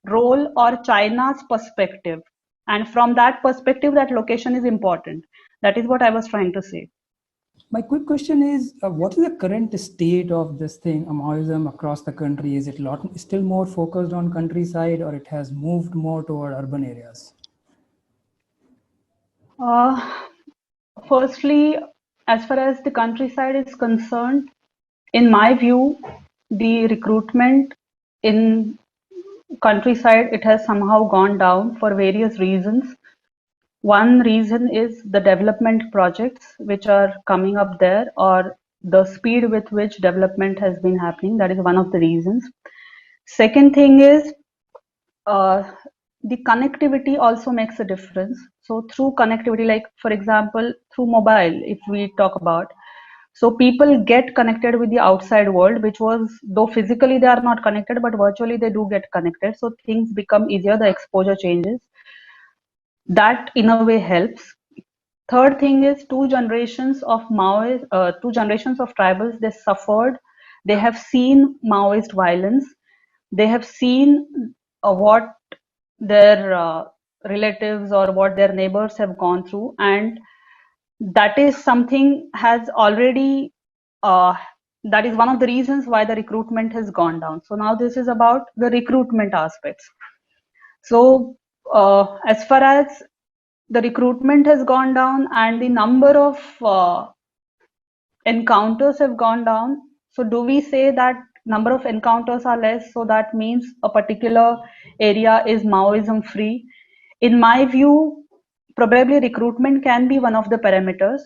role or China's perspective. And from that perspective, that location is important. That is what I was trying to say. My quick question is, what is the current state of this thing, Maoism across the country? Is it still more focused on countryside, or it has moved more toward urban areas? Firstly, as far as the countryside is concerned, in my view, the recruitment in countryside, it has somehow gone down for various reasons. One reason is the development projects which are coming up there, or the speed with which development has been happening. That is one of the reasons. Second thing is the connectivity also makes a difference. So through connectivity, like for example, through mobile, if we talk about, so people get connected with the outside world, which was, though physically they are not connected, but virtually they do get connected. So things become easier, the exposure changes. That in a way helps. Third thing is two generations of Maoist, two generations of tribals, they suffered. They have seen Maoist violence. They have seen what their relatives or what their neighbors have gone through, and that is something has already that is one of the reasons why the recruitment has gone down. So now this is about the recruitment aspects. So as far as the recruitment has gone down and the number of encounters have gone down, so do we say that number of encounters are less, so that means a particular area is Maoism free? In my view, probably recruitment can be one of the parameters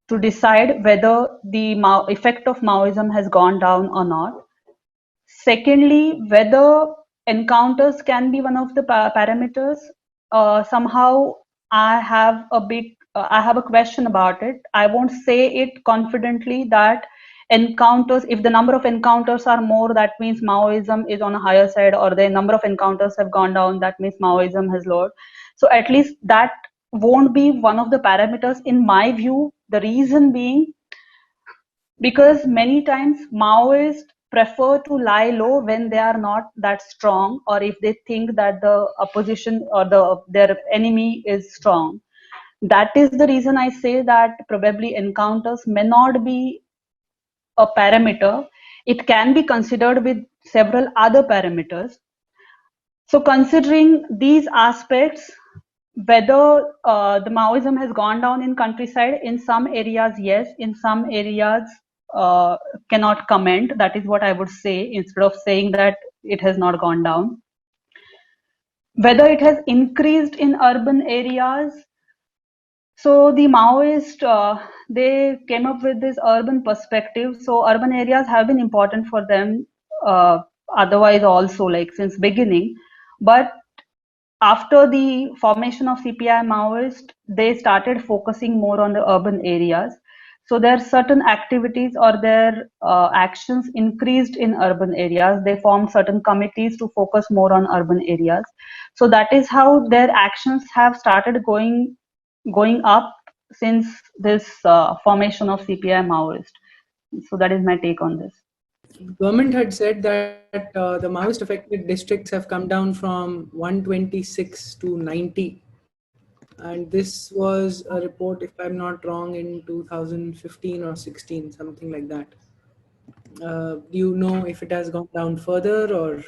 to decide whether the effect of Maoism has gone down or not. Secondly, whether encounters can be one of the parameters, somehow I have a question about it. I won't say it confidently that encounters, if the number of encounters are more, that means Maoism is on a higher side, or the number of encounters have gone down, that means Maoism has lowered. So at least that won't be one of the parameters in my view. The reason being, because many times Maoists prefer to lie low when they are not that strong, or if they think that the opposition or their enemy is strong. That is the reason I say that probably encounters may not be a parameter. It can be considered with several other parameters. So considering these aspects, whether the Maoism has gone down in countryside, in some areas yes, in some areas cannot comment. That is what I would say, instead of saying that it has not gone down. Whether it has increased in urban areas, so the Maoists, they came up with this urban perspective. So urban areas have been important for them otherwise also, like since beginning. But after the formation of CPI Maoist, they started focusing more on the urban areas. So their certain activities or their actions increased in urban areas. They formed certain committees to focus more on urban areas. So that is how their actions have started going up since this formation of CPI Maoist. So that is my take on this. Government had said that the Maoist affected districts have come down from 126 to 90. And this was a report, if I'm not wrong, in 2015 or 16, something like that. Do you know if it has gone down further, or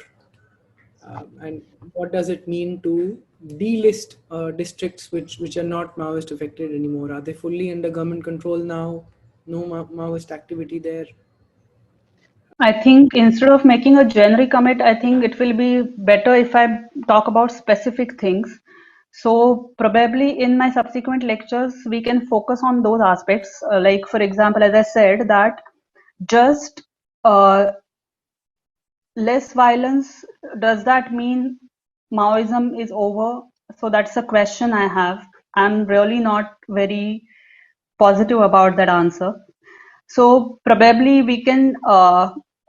and what does it mean to delist districts which are not Maoist affected anymore? Are they fully under government control now? No Maoist activity there? I think instead of making a generic commit, I think it will be better if I talk about specific things. So probably in my subsequent lectures, we can focus on those aspects. Like for example, as I said, that just less violence, does that mean Maoism is over? So that's a question I have. I'm really not very positive about that answer. So probably we can,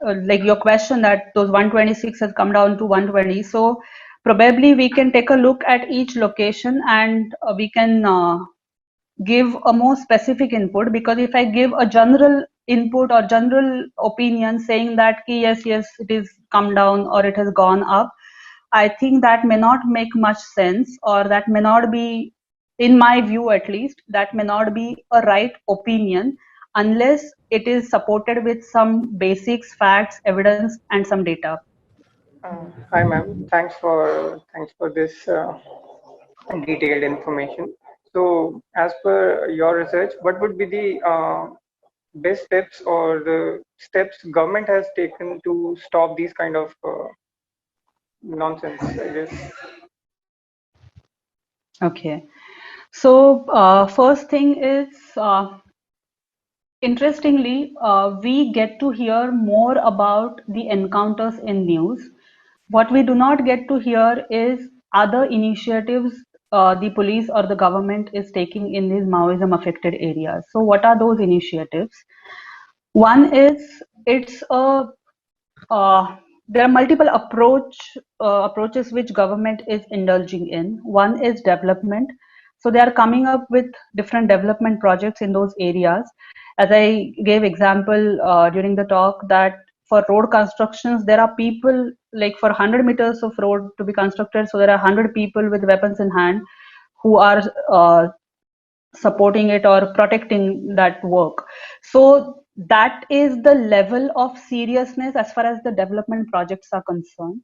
like your question that those 126 has come down to 120. So probably we can take a look at each location and we can give a more specific input, because if I give a general input or general opinion saying that yes, it is come down or it has gone up, I think that may not make much sense, or that may not be, in my view at least, that may not be a right opinion unless it is supported with some basics, facts, evidence, and some data. Hi, ma'am. Thanks for this detailed information. So, as per your research, what would be the best steps or the steps government has taken to stop these kind of nonsense, I guess? Okay. So first thing is, interestingly, we get to hear more about the encounters in news. What we do not get to hear is other initiatives the police or the government is taking in these Maoism affected areas. So what are those initiatives? One is, it's a there are multiple approaches which government is indulging in. One is development. So they are coming up with different development projects in those areas. As I gave example during the talk, that for road constructions, there are people, like for 100 meters of road to be constructed, so there are 100 people with weapons in hand who are supporting it or protecting that work. So that is the level of seriousness as far as the development projects are concerned.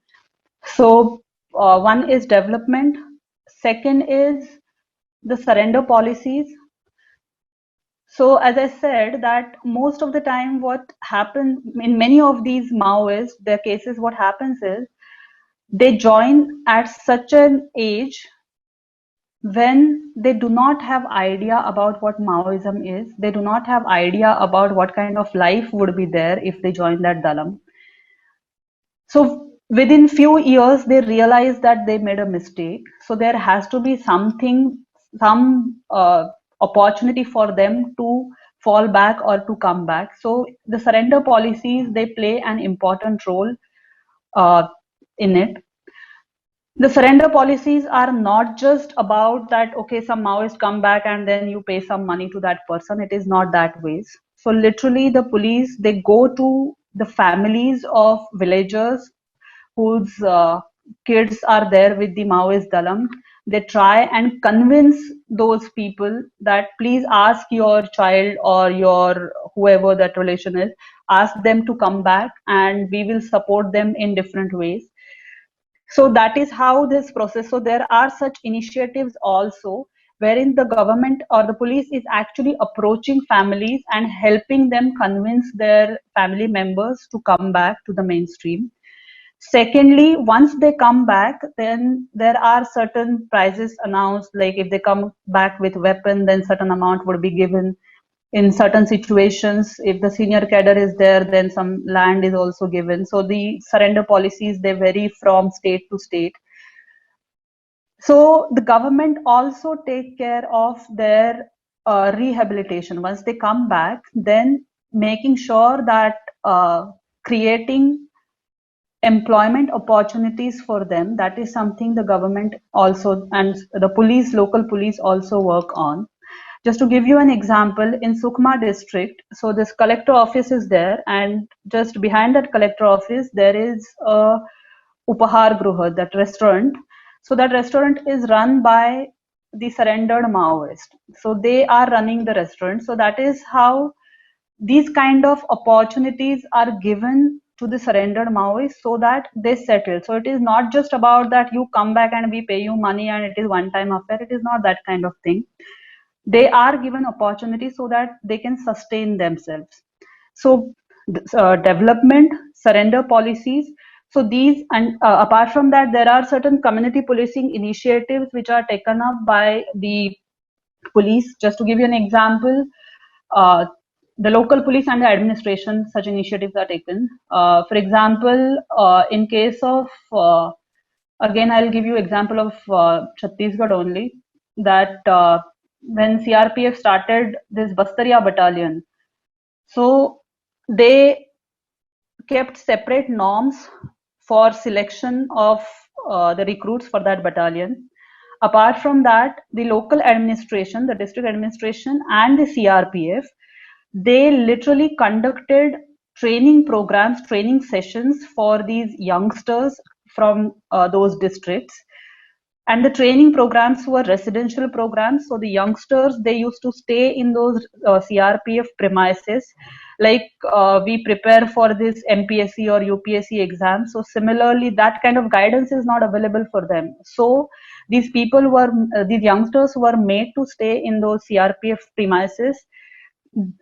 So one is development. Second is the surrender policies. So as I said, that most of the time what happens in many of these Maoists, their cases, what happens is they join at such an age when they do not have idea about what Maoism is. They do not have idea about what kind of life would be there if they join that Dalam. So within few years, they realize that they made a mistake. So there has to be something, some opportunity for them to fall back or to come back. So the surrender policies, they play an important role in it. The surrender policies are not just about that, okay, some Maoists come back and then you pay some money to that person. It is not that way. So literally the police, they go to the families of villagers whose kids are there with the Maoist Dalam. They try and convince those people that please ask your child or your whoever that relation is, ask them to come back and we will support them in different ways. So that is how this process. So there are such initiatives also wherein the government or the police is actually approaching families and helping them convince their family members to come back to the mainstream. Secondly, once they come back, then there are certain prizes announced, like if they come back with weapon, then certain amount would be given. In certain situations, if the senior cadre is there, then some land is also given. So the surrender policies, they vary from state to state. So the government also take care of their rehabilitation. Once they come back, then making sure that creating employment opportunities for them, that is something the government also and the police, local police also work on. Just to give you an example, in Sukma district, so this collector office is there, and just behind that collector office there is a Upahar Gruha, that restaurant. So that restaurant is run by the surrendered Maoist. So they are running the restaurant. So that is how these kind of opportunities are given to the surrendered Maoists so that they settle. So it is not just about that you come back and we pay you money and it is one-time affair. It is not that kind of thing. They are given opportunity so that they can sustain themselves. So development, surrender policies. So these, and apart from that, there are certain community policing initiatives which are taken up by the police. Just to give you an example, the local police and the administration, such initiatives are taken. For example, in case of, again, I'll give you example of Chhattisgarh only, that when CRPF started this Bastaria battalion, so they kept separate norms for selection of the recruits for that battalion. Apart from that, the local administration, the district administration and the CRPF, they literally conducted training programs, training sessions for these youngsters from those districts. And the training programs were residential programs. So the youngsters, they used to stay in those CRPF premises. Like we prepare for this MPSC or UPSC exam. So similarly, that kind of guidance is not available for them. So these people were, these youngsters were made to stay in those CRPF premises.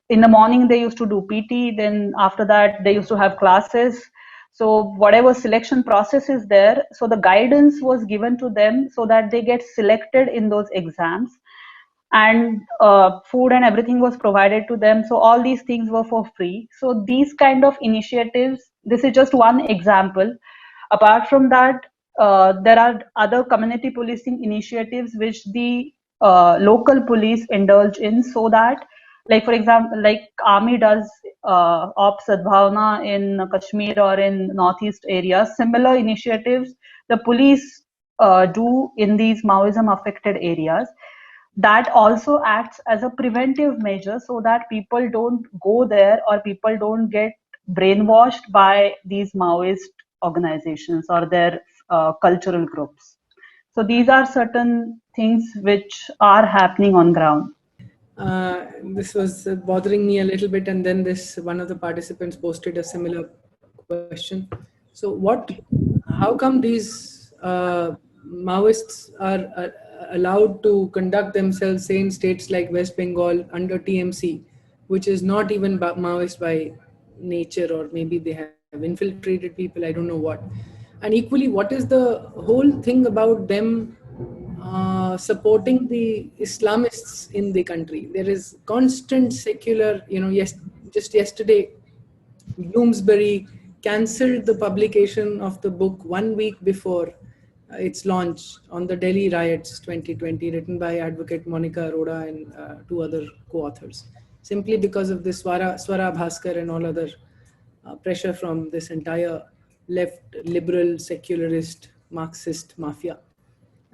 In the morning, they used to do PT. Then after that, they used to have classes. So whatever selection process is there, so the guidance was given to them so that they get selected in those exams, and food and everything was provided to them. So all these things were for free. So these kind of initiatives, this is just one example. Apart from that, there are other community policing initiatives which the local police indulge in, so that, like for example, like army does Ops Sadbhavna in Kashmir or in northeast areas, similar initiatives the police do in these Maoism affected areas. That also acts as a preventive measure so that people don't go there or people don't get brainwashed by these Maoist organizations or their cultural groups. So these are certain things which are happening on ground. This was bothering me a little bit, and then one of the participants posted a similar question. So how come these Maoists are allowed to conduct themselves, say, in states like West Bengal under TMC, which is not even Maoist by nature, or maybe they have infiltrated people, I don't know what. And equally, what is the whole thing about them supporting the Islamists in the country? There is constant secular, just yesterday, Bloomsbury cancelled the publication of the book 1 week before its launch on the Delhi riots 2020, written by advocate Monica Arora and 2 other co-authors, simply because of this Swara Bhaskar and all other pressure from this entire left, liberal, secularist, Marxist mafia.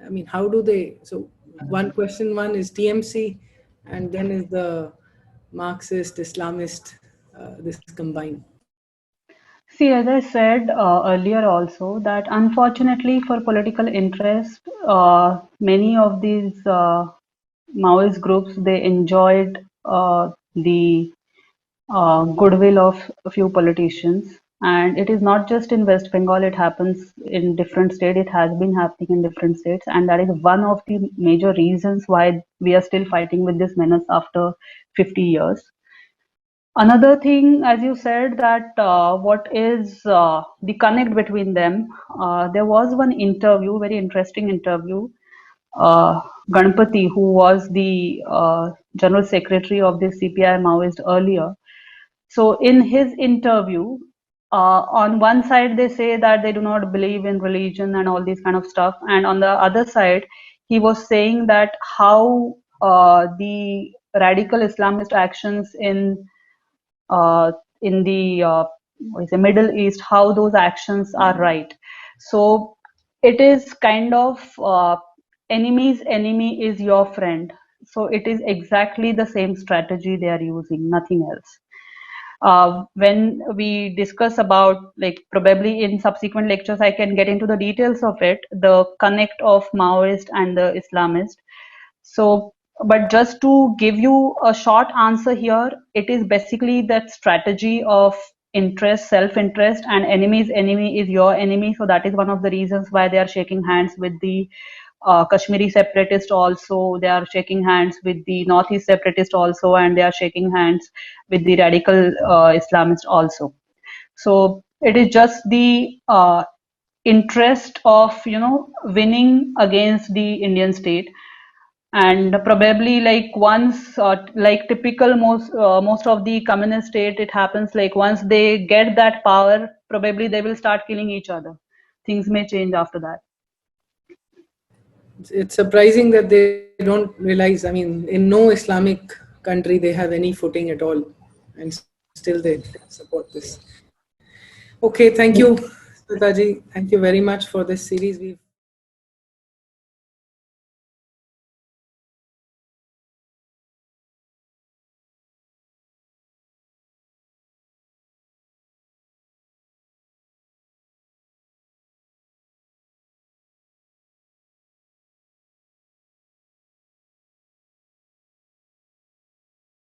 I mean, how do they? So one is TMC, and then is the Marxist, Islamist, this combined. See, as I said earlier also, that unfortunately for political interest, many of these Maoist groups, they enjoyed the goodwill of a few politicians. And it is not just in West Bengal, it happens in different states. It has been happening in different states. And that is one of the major reasons why we are still fighting with this menace after 50 years. Another thing, as you said, that what is the connect between them? There was one interview, very interesting interview. Ganpati, who was the General Secretary of the CPI Maoist earlier. So in his interview, on one side, they say that they do not believe in religion and all these kind of stuff. And on the other side, he was saying that how the radical Islamist actions in the Middle East, how those actions are right. So it is kind of enemy's enemy is your friend. So it is exactly the same strategy they are using, nothing else. When we discuss about, like, probably in subsequent lectures I can get into the details of it, the connect of Maoist and the Islamist. So, but just to give you a short answer here, it is basically that strategy of interest, self-interest, and enemy's enemy is your enemy. So that is one of the reasons why they are shaking hands with the Kashmiri separatist also, they are shaking hands with the Northeast separatist also, and they are shaking hands with the radical Islamist also. So it is just the interest of, you know, winning against the Indian state. And probably, like, once like typical most of the communist state, it happens like once they get that power, probably they will start killing each other. Things may change after that. It's surprising that they don't realize, I mean, in no Islamic country they have any footing at all, and still they support this. Okay, thank you, Smita ji. Thank you very much for this series. We've